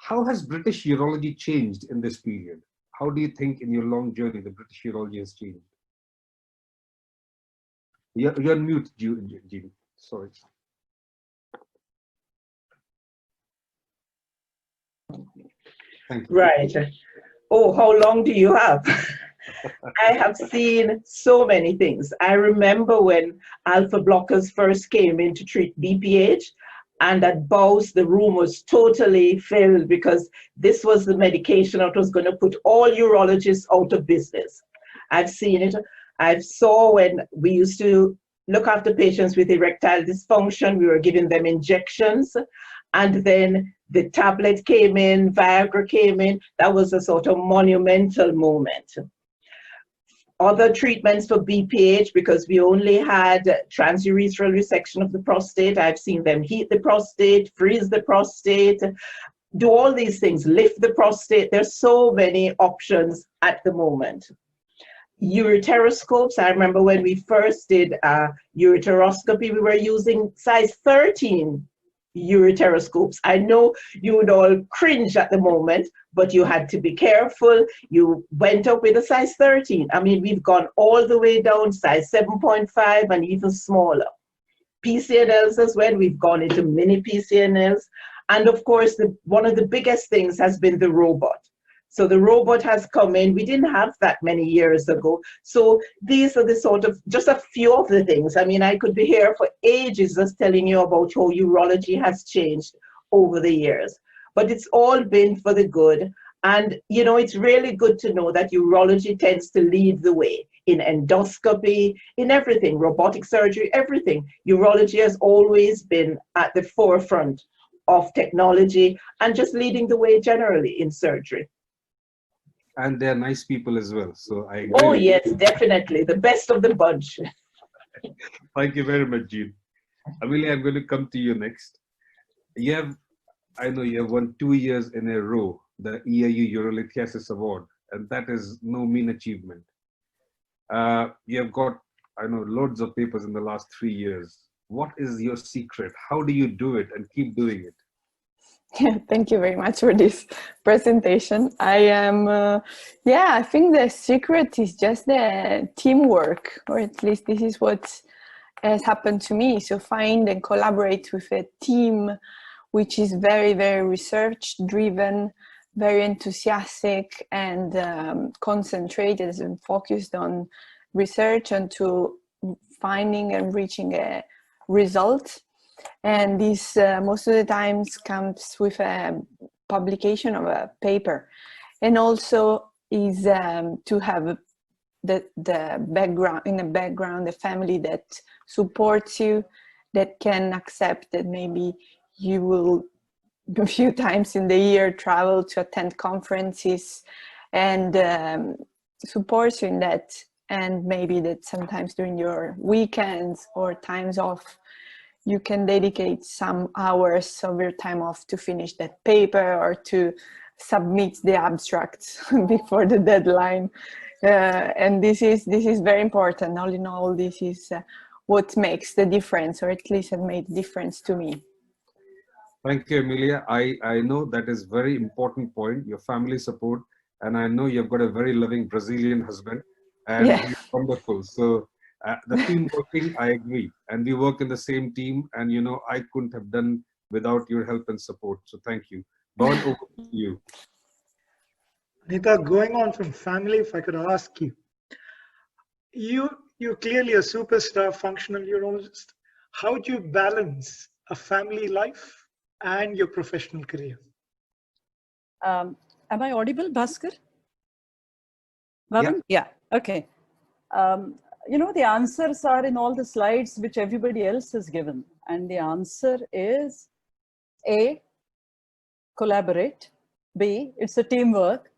How has British urology changed in this period? How do you think in your long journey the British urology has changed? You're on mute, Jean. Sorry. Thank you. Right. Oh, how long do you have? I have seen so many things. I remember when alpha blockers first came in to treat BPH, and at Bowes, the room was totally filled because this was the medication that was going to put all urologists out of business. I've seen it. I saw when we used to look after patients with erectile dysfunction, we were giving them injections, and then the tablet came in, Viagra came in. That was a sort of monumental moment. Other treatments for BPH, because we only had transurethral resection of the prostate. I've seen them heat the prostate, freeze the prostate, do all these things, lift the prostate. There's so many options at the moment. Ureteroscopes, I remember when we first did ureteroscopy, we were using size 13 ureteroscopes. I know you would all cringe at the moment, but you had to be careful. You went up with a size 13. I mean, we've gone all the way down, size 7.5 and even smaller. PCNLs as well, we've gone into mini PCNLs. And of course, one of the biggest things has been the robot. So the robot has come in. We didn't have that many years ago. So these are the sort of, just a few of the things. I mean, I could be here for ages just telling you about how urology has changed over the years. But it's all been for the good. And, you know, it's really good to know that urology tends to lead the way in endoscopy, in everything, robotic surgery, everything. Urology has always been at the forefront of technology and just leading the way generally in surgery. And they're nice people as well. So I agree. Oh, yes, definitely. The best of the bunch. Thank you very much, Jean. Amelia, I'm going to come to you next. You have, I know you have won 2 years in a row, the EIU Urolithiasis Award, and that is no mean achievement. You have got, I know, loads of papers in the last 3 years. What is your secret? How do you do it and keep doing it? Yeah, thank you very much for this presentation. I am, I think the secret is just the teamwork, or at least this is what has happened to me. So find and collaborate with a team which is very, very research driven, very enthusiastic and concentrated and focused on research and to finding and reaching a result. And this most of the times comes with a publication of a paper, and also is to have the background, in the background, the family that supports you, that can accept that maybe you will a few times in the year travel to attend conferences and supports you in that, and maybe that sometimes during your weekends or times off you can dedicate some hours of your time off to finish that paper or to submit the abstract before the deadline. And this is very important. All in all, this is what makes the difference, or at least it made difference to me. Thank you, Amelia. I know that is very important point, your family support, and I know you've got a very loving Brazilian husband, and he's wonderful. So the team working, I agree. And we work in the same team, and you know, I couldn't have done without your help and support. So thank you. Bhavan, over to you. Anita, going on from family, if I could ask you, you're clearly a superstar functional urologist. How do you balance a family life and your professional career? Am I audible, Bhaskar? Bhavan? Yeah. Okay. you know, the answers are in all the slides which everybody else has given. And the answer is A, collaborate. B, it's a teamwork.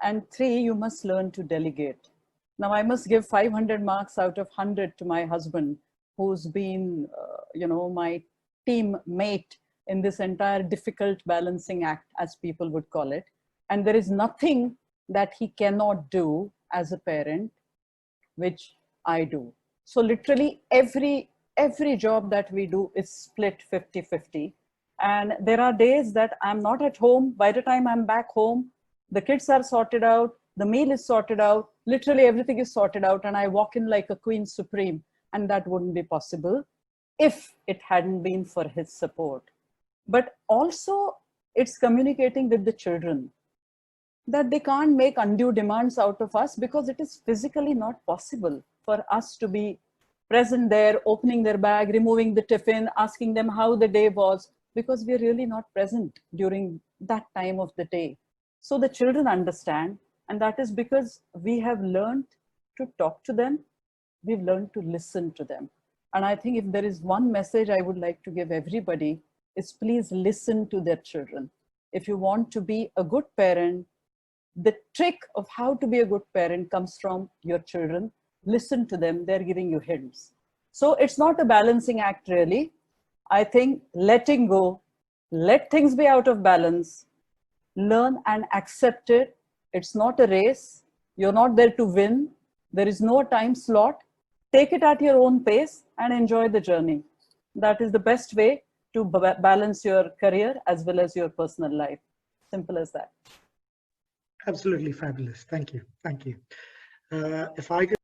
And 3, you must learn to delegate. Now I must give 500 marks out of 100 to my husband, who's been, you know, my teammate in this entire difficult balancing act, as people would call it. And there is nothing that he cannot do as a parent, which I do. So literally every job that we do is split 50-50. And there are days that I'm not at home. By the time I'm back home, the kids are sorted out, the meal is sorted out, literally everything is sorted out, and I walk in like a queen supreme. And that wouldn't be possible if it hadn't been for his support. But also it's communicating with the children that they can't make undue demands out of us, because it is physically not possible for us to be present there, opening their bag, removing the tiffin, asking them how the day was, because we're really not present during that time of the day. So the children understand, and that is because we have learned to talk to them. We've learned to listen to them. And I think if there is one message I would like to give everybody, is please listen to their children. If you want to be a good parent, the trick of how to be a good parent comes from your children. Listen to them, they're giving you hints. So it's not a balancing act really. I think letting go, let things be out of balance, learn and accept it. It's not a race. You're not there to win. There is no time slot. Take it at your own pace and enjoy the journey. That is the best way to balance your career as well as your personal life. Simple as that. Absolutely fabulous. Thank you. Thank you. If I could.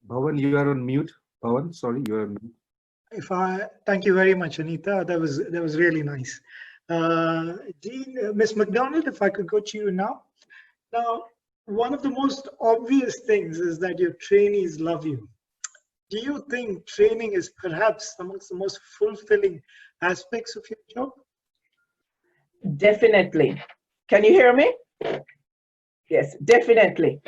Bhavan, you are on mute. Bhavan, sorry, you are on mute. Thank you very much, Anita. That was really nice. Jean, Miss McDonald, if I could go to you now. Now, one of the most obvious things is that your trainees love you. Do you think training is perhaps amongst the most fulfilling aspects of your job? Definitely. Can you hear me? Yes, definitely.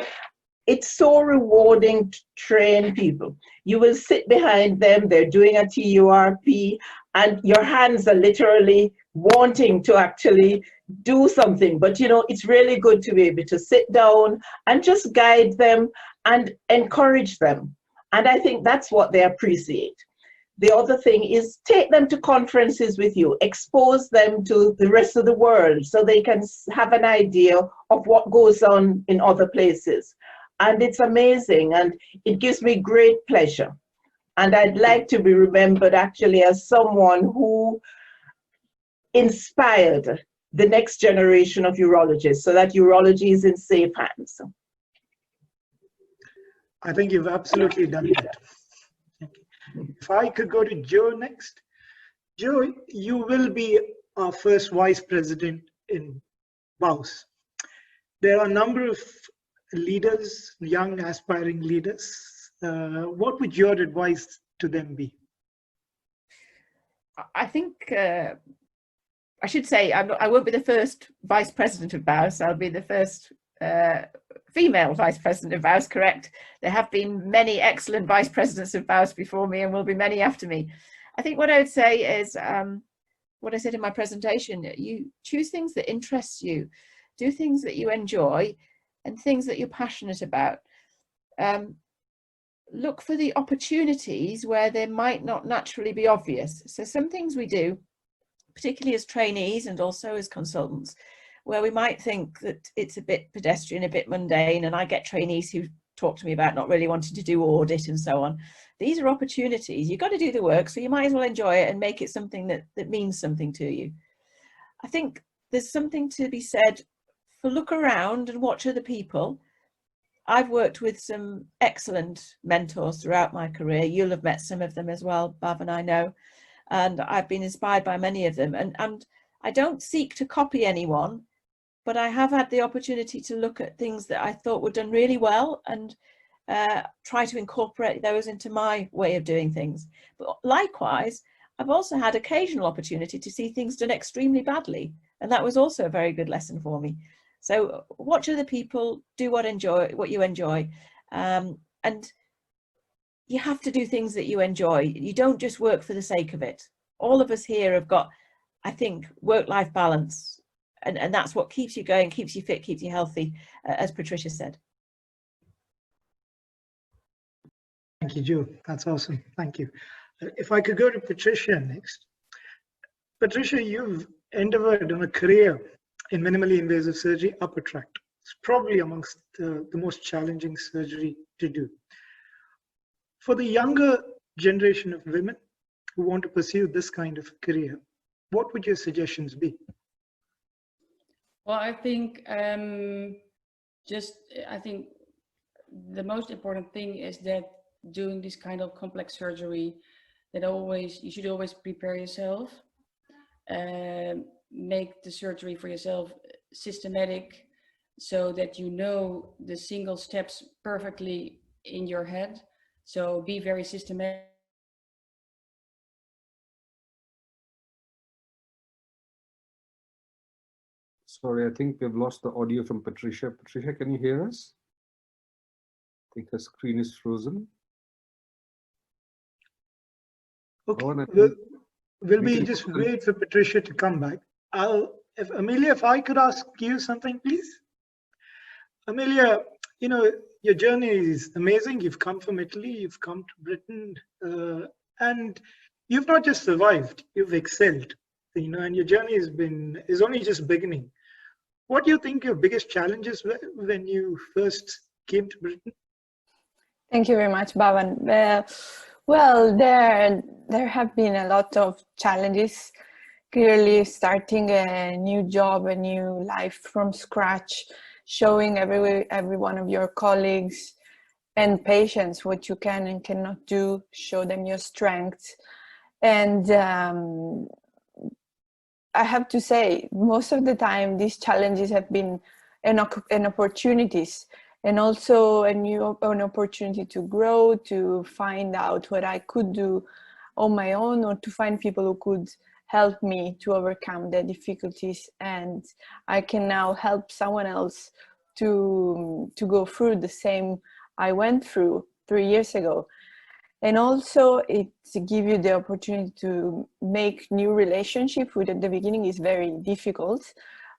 It's so rewarding to train people. You will sit behind them, they're doing a TURP, and your hands are literally wanting to actually do something. But you know, it's really good to be able to sit down and just guide them and encourage them. And I think that's what they appreciate. The other thing is take them to conferences with you, expose them to the rest of the world so they can have an idea of what goes on in other places. And it's amazing, and it gives me great pleasure. And I'd like to be remembered actually as someone who inspired the next generation of urologists so that urology is in safe hands. I think you've absolutely done that. If I could go to Joe next. Joe, you will be our first vice president in BAUS. There are a number of leaders, young aspiring leaders. What would your advice to them be? I think I should say I won't be the first vice president of BAUS. I'll be the first female vice president of BAUS, correct? There have been many excellent vice presidents of BAUS before me, and will be many after me. I think what I would say is what I said in my presentation: you choose things that interest you, do things that you enjoy, and things that you're passionate about. Look for the opportunities where they might not naturally be obvious. So some things we do, particularly as trainees and also as consultants, where we might think that it's a bit pedestrian, a bit mundane, and I get trainees who talk to me about not really wanting to do audit and so on. These are opportunities. You've got to do the work, so you might as well enjoy it and make it something that means something to you. I think there's something to be said for look around and watch other people. I've worked with some excellent mentors throughout my career. You'll have met some of them as well, Bhavan, I know. And I've been inspired by many of them. And I don't seek to copy anyone, but I have had the opportunity to look at things that I thought were done really well and try to incorporate those into my way of doing things. But likewise, I've also had occasional opportunity to see things done extremely badly. And that was also a very good lesson for me. So watch other people, do what you enjoy, and you have to do things that you enjoy. You don't just work for the sake of it. All of us here have got, I think, work-life balance, and that's what keeps you going, keeps you fit, keeps you healthy, as Patricia said. Thank you, Jo. That's awesome. Thank you. If I could go to Patricia next. Patricia, you've endeavored on a career in minimally invasive surgery, upper tract. It's probably amongst the most challenging surgery to do. For the younger generation of women who want to pursue this kind of career, what would your suggestions be? Well, I think I think the most important thing is that doing this kind of complex surgery, that you should always prepare yourself, make the surgery for yourself systematic, so that you know the single steps perfectly in your head. So be very systematic. Sorry, I think we've lost the audio from Patricia. Patricia, can you hear us? I think her screen is frozen. Okay, Oh, will we just wait for Patricia to come back? Amelia, if I could ask you something, please. Amelia, you know, your journey is amazing. You've come from Italy, you've come to Britain, and you've not just survived, you've excelled, you know, and your journey is only just beginning. What do you think your biggest challenges were when you first came to Britain? Thank you very much, Bhavan. Well, there have been a lot of challenges. Clearly, starting a new job, a new life from scratch, showing every one of your colleagues and patients what you can and cannot do, show them your strengths. And I have to say, most of the time, these challenges have been an opportunities, and also an opportunity to grow, to find out what I could do on my own, or to find people who could help me to overcome the difficulties, and I can now help someone else to go through the same I went through 3 years ago. And also it gives you the opportunity to make new relationships, which at the beginning is very difficult,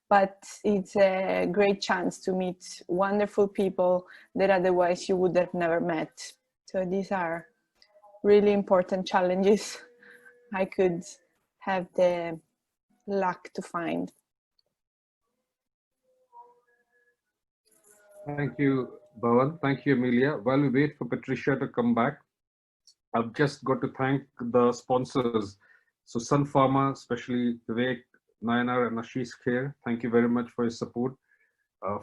but it's a great chance to meet wonderful people that otherwise you would have never met. So these are really important challenges I could have the luck to find. Thank you, Bhavan. Thank you, Amelia. While we wait for Patricia to come back, I've just got to thank the sponsors. So Sun Pharma, especially Vivek, Nayanar and Ashish Kher, thank you very much for your support,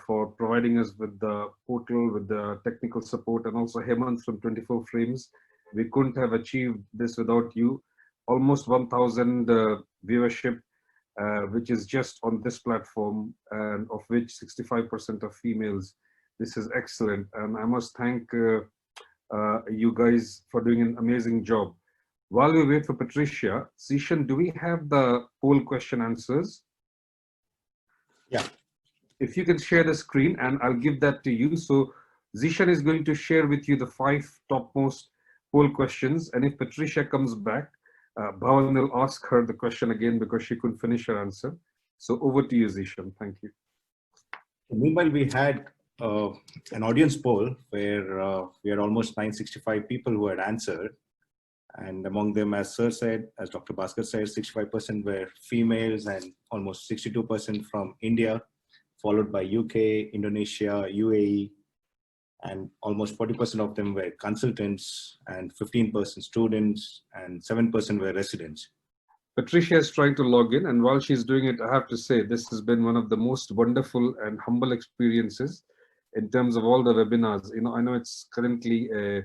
for providing us with the portal, with the technical support, and also Hemant from 24 Frames. We couldn't have achieved this without you. Almost 1,000 viewership, which is just on this platform, and of which 65% are females. This is excellent, and I must thank you guys for doing an amazing job. While we wait for Patricia, Zeeshan, do we have the poll question answers? Yeah. If you can share the screen, and I'll give that to you. So Zeeshan is going to share with you the 5 topmost poll questions, and if Patricia comes back, Bhavan will ask her the question again because she couldn't finish her answer. So over to you, Zeeshan. Thank you. Meanwhile, we had an audience poll where we had almost 965 people who had answered. And among them, as Sir said, as Dr. Bhaskar said, 65% were females and almost 62% from India, followed by UK, Indonesia, UAE, and almost 40% of them were consultants, and 15% students, and 7% were residents. Patricia is trying to log in, and while she's doing it, I have to say this has been one of the most wonderful and humble experiences in terms of all the webinars. You know, I know it's currently a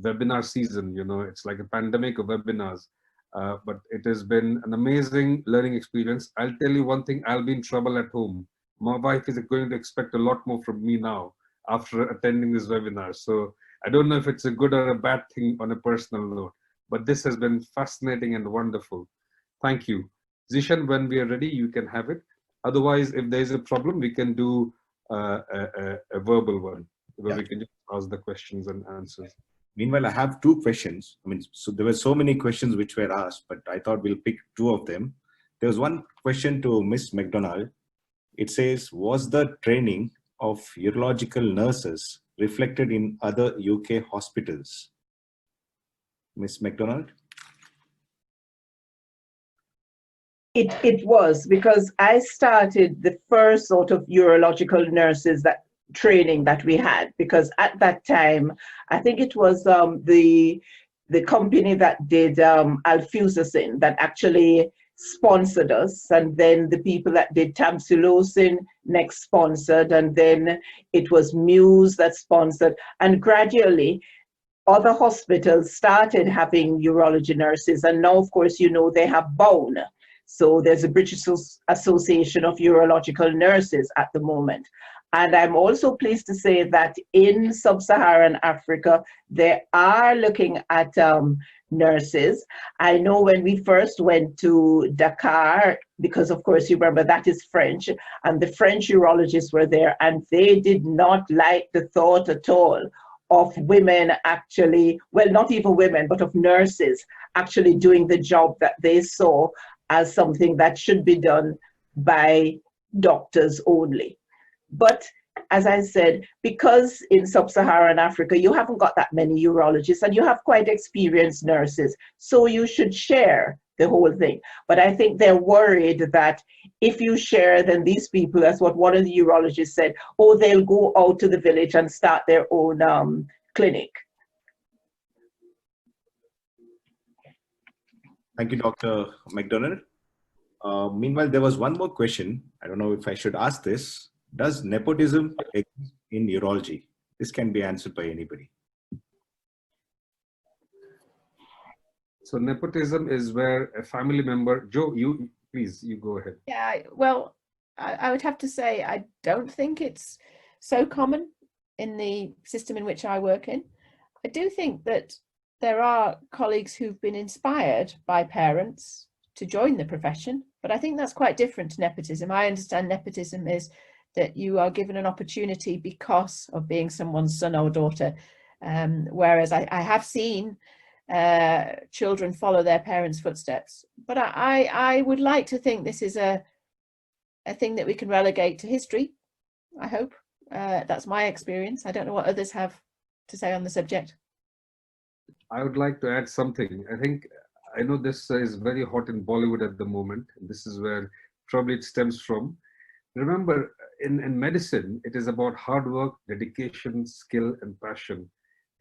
webinar season, you know, it's like a pandemic of webinars, but it has been an amazing learning experience. I'll tell you one thing, I'll be in trouble at home. My wife is going to expect a lot more from me now after attending this webinar. So I don't know if it's a good or a bad thing on a personal note, but this has been fascinating and wonderful. Thank you. Zeeshan, when we are ready, you can have it. Otherwise, if there's a problem, we can do a verbal one, where we can just ask the questions and answers. Meanwhile, I have two questions. I mean, so there were so many questions which were asked, but I thought we'll pick two of them. There was one question to Miss McDonald. It says, was the training of urological nurses reflected in other UK hospitals? Miss McDonald? It was, because I started the first sort of urological nurses training that we had, because at that time, I think it was the company that did alfuzacin that actually sponsored us, and then the people that did tamsulosin next sponsored, and then it was Muse that sponsored, and gradually other hospitals started having urology nurses, and now of course you know they have BOWN. So there's a British Association of Urological Nurses at the moment. And I'm also pleased to say that in sub-Saharan Africa, they are looking at nurses. I know when we first went to Dakar, because of course you remember that is French, and the French urologists were there, and they did not like the thought at all of women actually, well, not even women, but of nurses actually doing the job that they saw as something that should be done by doctors only. But as I said, because in sub-Saharan Africa, you haven't got that many urologists and you have quite experienced nurses, so you should share the whole thing. But I think they're worried that if you share, then these people, that's what one of the urologists said, oh, they'll go out to the village and start their own clinic. Thank you, Dr. McDonald. Meanwhile, there was one more question. I don't know if I should ask this. Does nepotism exist in urology? This can be answered by anybody. So nepotism is where a family member, Joe, you go ahead. Yeah, well, I would have to say I don't think it's so common in the system in which I work in. I do think that there are colleagues who've been inspired by parents to join the profession, but I think that's quite different to nepotism. I understand nepotism is that you are given an opportunity because of being someone's son or daughter, whereas I have seen children follow their parents' footsteps. But I would like to think this is a thing that we can relegate to history, I hope. That's my experience. I don't know what others have to say on the subject. I would like to add something. I know this is very hot in Bollywood at the moment. This is where probably it stems from. Remember, in medicine, it is about hard work, dedication, skill, and passion.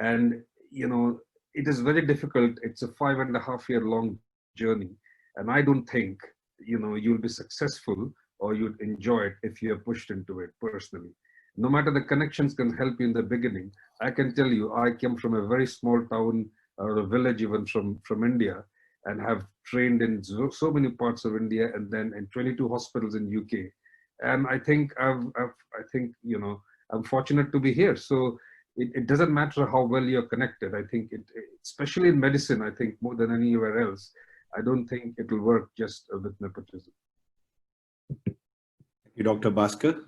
And, you know, it is very difficult. It's a 5.5-year long journey. And I don't think, you know, you'll be successful or you'd enjoy it if you're pushed into it personally. No matter the connections can help you in the beginning. I can tell you, I came from a very small town or a village even from India, and have trained in so many parts of India and then in 22 hospitals in UK. And I think you know, I'm fortunate to be here. So it doesn't matter how well you're connected. I think especially in medicine, I think more than anywhere else, I don't think it will work just with nepotism. Thank you, Dr. Bhaskar.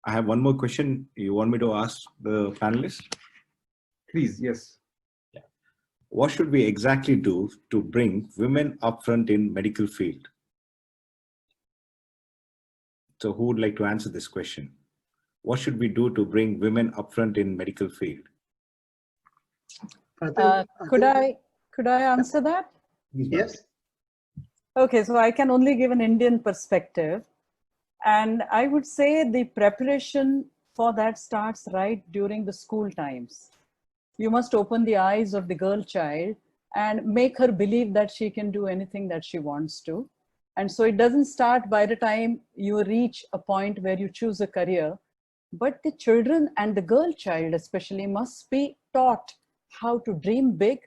I have one more question you want me to ask the panelists? Please, yes. Yeah. What should we exactly do to bring women up front in medical field? So who would like to answer this question? What should we do to bring women up front in medical field? Could I answer that? Yes. Okay, so I can only give an Indian perspective. And I would say the preparation for that starts right during the school times. You must open the eyes of the girl child and make her believe that she can do anything that she wants to. And so it doesn't start by the time you reach a point where you choose a career, but the children and the girl child especially must be taught how to dream big.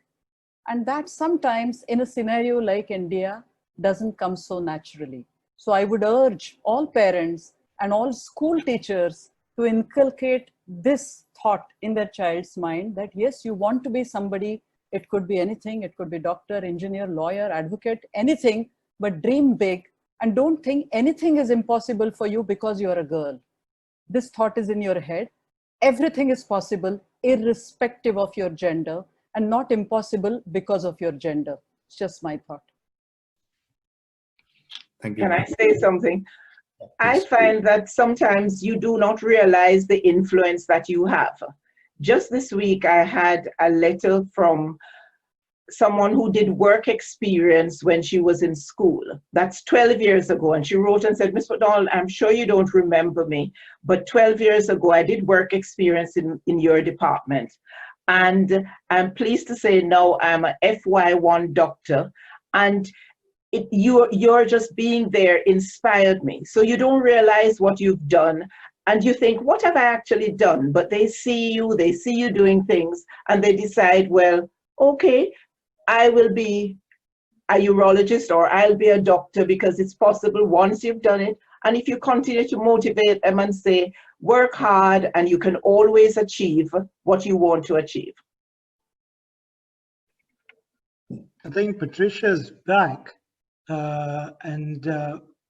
And that sometimes in a scenario like India doesn't come so naturally. So I would urge all parents and all school teachers to inculcate this thought in their child's mind that yes, you want to be somebody. It could be anything. It could be doctor, engineer, lawyer, advocate, anything, but dream big And don't think anything is impossible for you because you're a girl. This thought is in your head. Everything is possible irrespective of your gender, and not impossible because of your gender. It's just my thought. Thank you. Can I say something? I find that sometimes you do not realize the influence that you have. Just this week, I had a letter from someone who did work experience when she was in school. That's 12 years ago. And she wrote and said, Ms. McDonald, I'm sure you don't remember me, but 12 years ago, I did work experience in your department. And I'm pleased to say now I'm a FY1 doctor. And you're just being there inspired me. So you don't realize what you've done. And you think, what have I actually done? But they see you doing things, and they decide, well, okay, I will be a urologist or I'll be a doctor, because it's possible once you've done it. And if you continue to motivate them and say, work hard and you can always achieve what you want to achieve. I think Patricia's back, and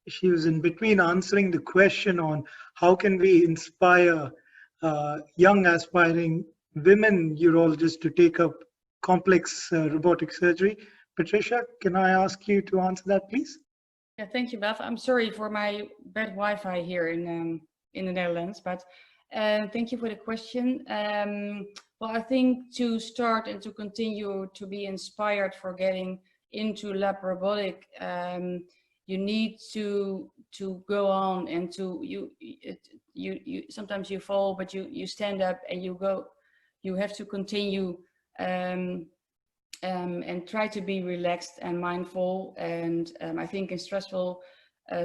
she was in between answering the question on how can we inspire young aspiring women urologists to take up complex robotic surgery. Patricia, can I ask you to answer that, please? Yeah, thank you, Beth. I'm sorry for my bad Wi-Fi here in the Netherlands, but thank you for the question. Well, I think to start and to continue to be inspired for getting into lab robotic, you need to go on and you sometimes you fall, but you stand up and you go. You have to continue and try to be relaxed and mindful. And I think in stressful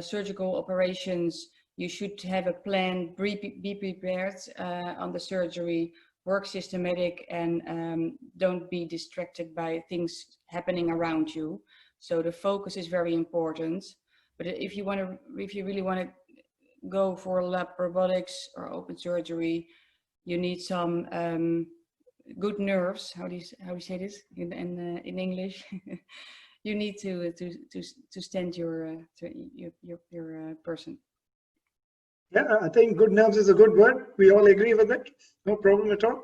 surgical operations, you should have a plan, be prepared on the surgery, work systematic, and don't be distracted by things happening around you. So the focus is very important. But if you really want to go for lab robotics or open surgery, you need some good nerves. How do you say this in English? You need to stand your person. Yeah, I think good nerves is a good word. We all agree with it. No problem at all.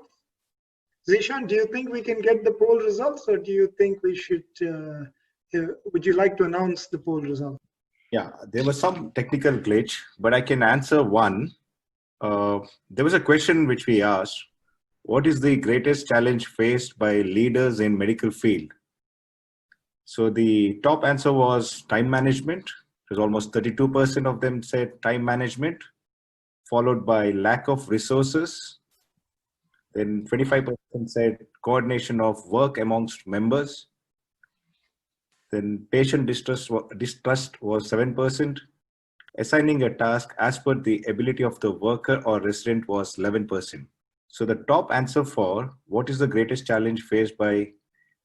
Zeeshan, do you think we can get the poll results, or do you think we should, would you like to announce the poll result? Yeah, there was some technical glitch, but I can answer one. There was a question which we asked, what is the greatest challenge faced by leaders in medical field? So the top answer was time management. Because almost 32% of them said time management, followed by lack of resources. Then 25% said coordination of work amongst members. Then patient distrust was 7%. Assigning a task as per the ability of the worker or resident was 11%. So the top answer for what is the greatest challenge faced by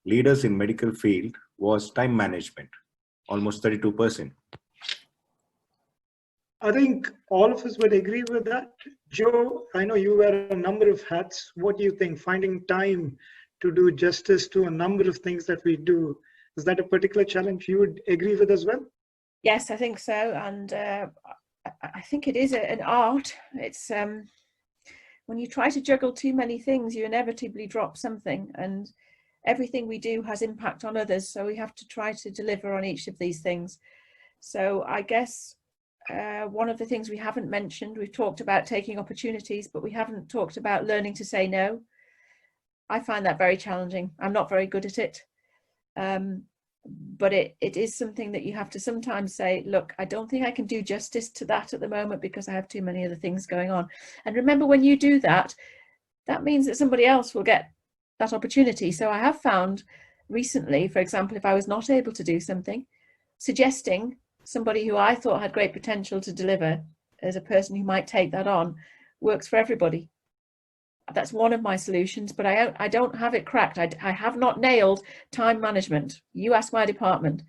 leaders in medical field was time management, almost 32%. I think all of us would agree with that. Joe, I know you wear a number of hats. What do you think? Finding time to do justice to a number of things that we do, is that a particular challenge you would agree with as well? Yes, I think so. And I think it is an art. It's when you try to juggle too many things, you inevitably drop something, and everything we do has impact on others. So we have to try to deliver on each of these things. So I guess one of the things we haven't mentioned, we've talked about taking opportunities, but we haven't talked about learning to say no. I find that very challenging. I'm not very good at it. But it is something that you have to sometimes say, look, I don't think I can do justice to that at the moment because I have too many other things going on. And remember, when you do that, that means that somebody else will get that opportunity. So I have found recently, for example, if I was not able to do something, suggesting somebody who I thought had great potential to deliver as a person who might take that on works for everybody. That's one of my solutions, but I don't have it cracked. I have not nailed time management. You ask my department.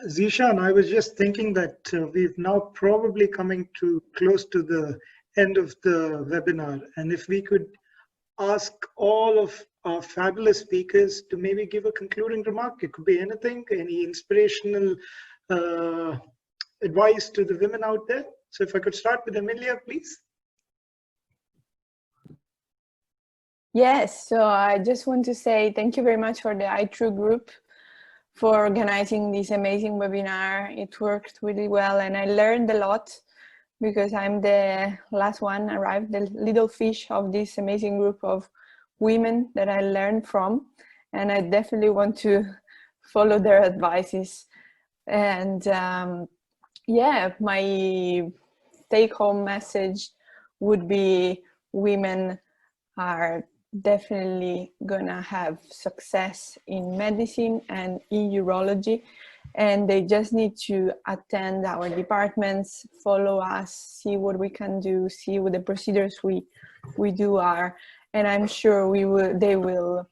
Zeeshan, I was just thinking that we've now probably coming to close to the end of the webinar. And if we could ask all of our fabulous speakers to maybe give a concluding remark. It could be anything, any inspirational advice to the women out there. So if I could start with Amelia, please. Yes, so I just want to say thank you very much for the iTrue group for organizing this amazing webinar. It worked really well and I learned a lot because I'm the last one arrived, the little fish of this amazing group of women that I learned from, and I definitely want to follow their advices. And yeah, my take-home message would be women are definitely gonna have success in medicine and in urology, and they just need to attend our departments, follow us, see what we can do, see what the procedures we do are, and I'm sure they will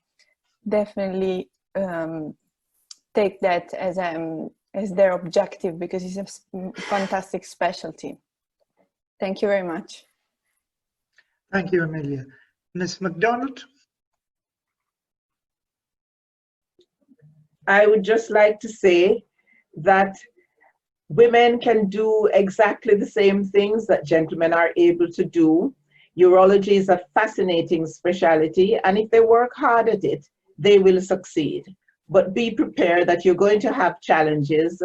definitely take that as their objective, because it's a fantastic specialty. Thank you very much. Thank you, Amelia. Ms. McDonald? I would just like to say that women can do exactly the same things that gentlemen are able to do. Urology is a fascinating specialty, and if they work hard at it, they will succeed. But be prepared that you're going to have challenges.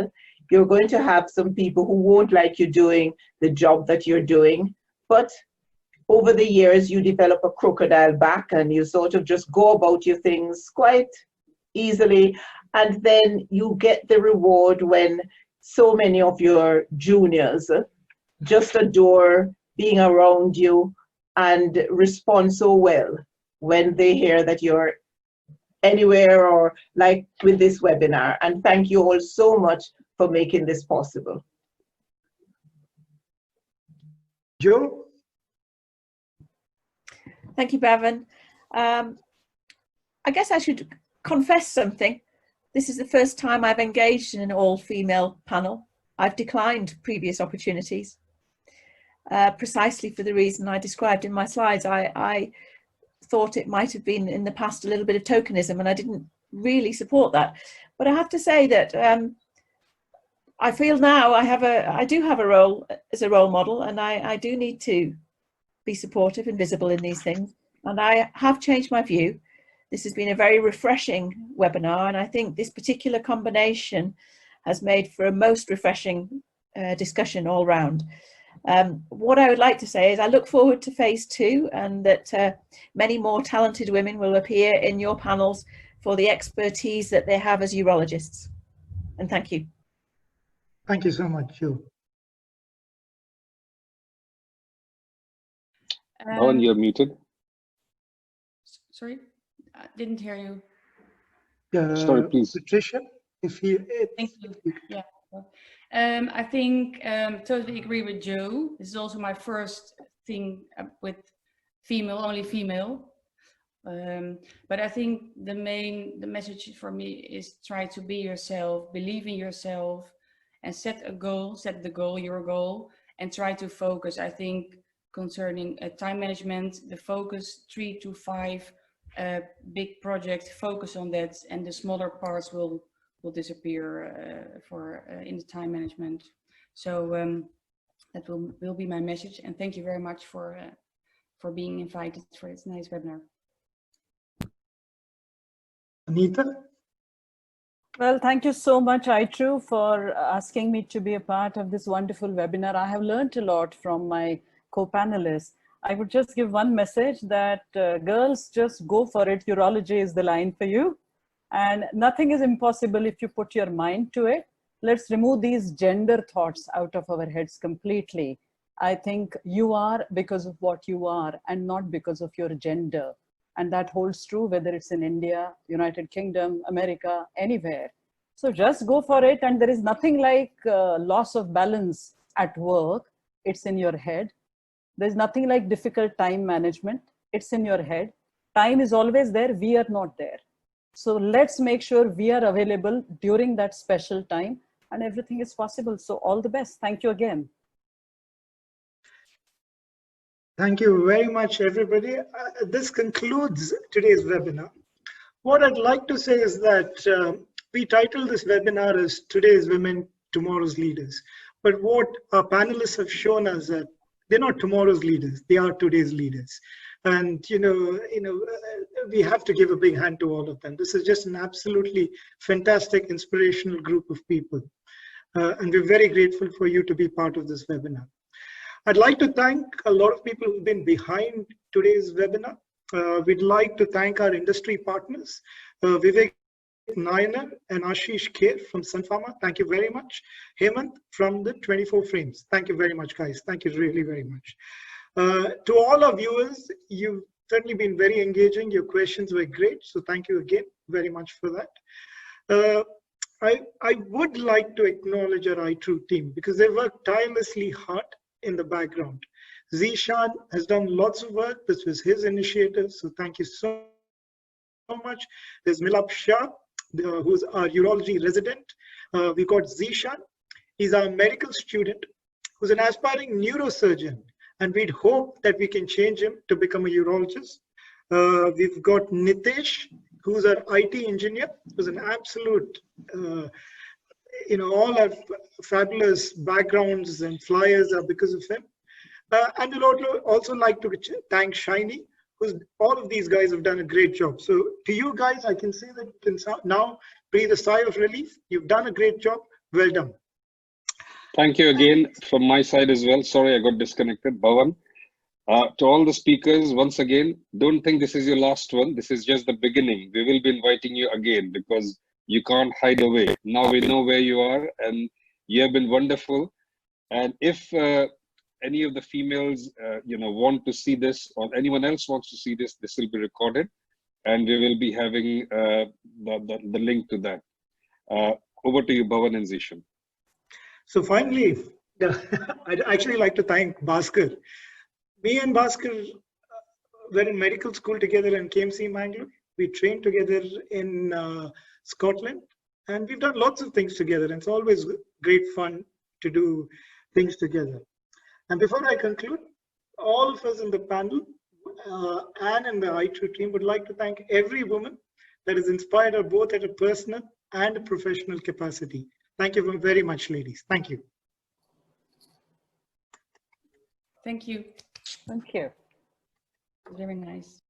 You're going to have some people who won't like you doing the job that you're doing. But over the years, you develop a crocodile back and you sort of just go about your things quite easily. And then you get the reward when so many of your juniors just adore being around you and respond so well when they hear that you're anywhere, or like with this webinar. And thank you all so much for making this possible. Joe? Thank you, Bhavan. I guess I should confess something. This is the first time I've engaged in an all-female panel. I've declined previous opportunities, precisely for the reason I described in my slides. I thought it might have been in the past a little bit of tokenism, and I didn't really support that. But I have to say that I feel now I do have a role as a role model, and I do need to be supportive and visible in these things. And I have changed my view. This has been a very refreshing webinar, and I think this particular combination has made for a most refreshing discussion all round. What I would like to say is I look forward to phase 2, and that many more talented women will appear in your panels for the expertise that they have as urologists. And thank you. Thank you so much, Joe. Bhavan, you're muted. Sorry, I didn't hear you. Sorry, please. Patricia, if you... Thank you. Yeah. I think totally agree with Joe. This is also my first thing with only female. But I think the message for me is try to be yourself, believe in yourself, and set your goal, and try to focus. I think concerning time management, the focus 3 to 5 big projects, focus on that, and the smaller parts will disappear in the time management. So that will be my message, and thank you very much for being invited for this nice webinar. Anita? Well, thank you so much, iTrue, for asking me to be a part of this wonderful webinar. I have learned a lot from my co-panelists. I would just give one message that girls, just go for it. Urology is the line for you. And nothing is impossible if you put your mind to it. Let's remove these gender thoughts out of our heads completely. I think you are because of what you are and not because of your gender. And that holds true whether it's in India, United Kingdom, America, anywhere. So just go for it. And there is nothing like loss of balance at work. It's in your head. There's nothing like difficult time management. It's in your head. Time is always there. We are not there. So let's make sure we are available during that special time, and everything is possible. So all the best. Thank you again. Thank you very much, everybody. This concludes today's webinar. What I'd like to say is that we titled this webinar as Today's Women, Tomorrow's Leaders. But what our panelists have shown us that they're not tomorrow's leaders, they are today's leaders. And we have to give a big hand to all of them. This is just an absolutely fantastic, inspirational group of people. And we're very grateful for you to be part of this webinar. I'd like to thank a lot of people who've been behind today's webinar. We'd like to thank our industry partners, Vivek Nayanar and Ashish Kher from Sun Pharma. Thank you very much. Hemant from the 24 Frames. Thank you very much, guys. Thank you really very much. To all our viewers, you've certainly been very engaging. Your questions were great. So thank you again very much for that. I would like to acknowledge our iTrue team because they worked tirelessly hard in the background. Zeeshan has done lots of work. This was his initiative. So thank you so much. There's Milap Shah, who's our urology resident. We've got Zeeshan. He's our medical student who's an aspiring neurosurgeon. And we'd hope that we can change him to become a urologist. We've got Nitesh, who's our IT engineer, who's an absolute, all our fabulous backgrounds and flyers are because of him. And we'd also like to thank Shiny, who's all of these guys have done a great job. So to you guys, I can say that you can now breathe a sigh of relief. You've done a great job. Well done. Thank you again from my side as well. Sorry, I got disconnected. Bhavan. To all the speakers, once again, don't think this is your last one. This is just the beginning. We will be inviting you again because you can't hide away. Now we know where you are and you have been wonderful. And if any of the females, want to see this or anyone else wants to see this, this will be recorded and we will be having the link to that. Over to you, Bhavan and Zeeshan. So finally, I'd actually like to thank Bhaskar. Me and Bhaskar were in medical school together in KMC Mangalore. We trained together in Scotland, and we've done lots of things together. And it's always great fun to do things together. And before I conclude, all of us in the panel and in the iTrue team would like to thank every woman that has inspired her both at a personal and a professional capacity. Thank you very much, ladies. Thank you. Thank you. Thank you. Very nice.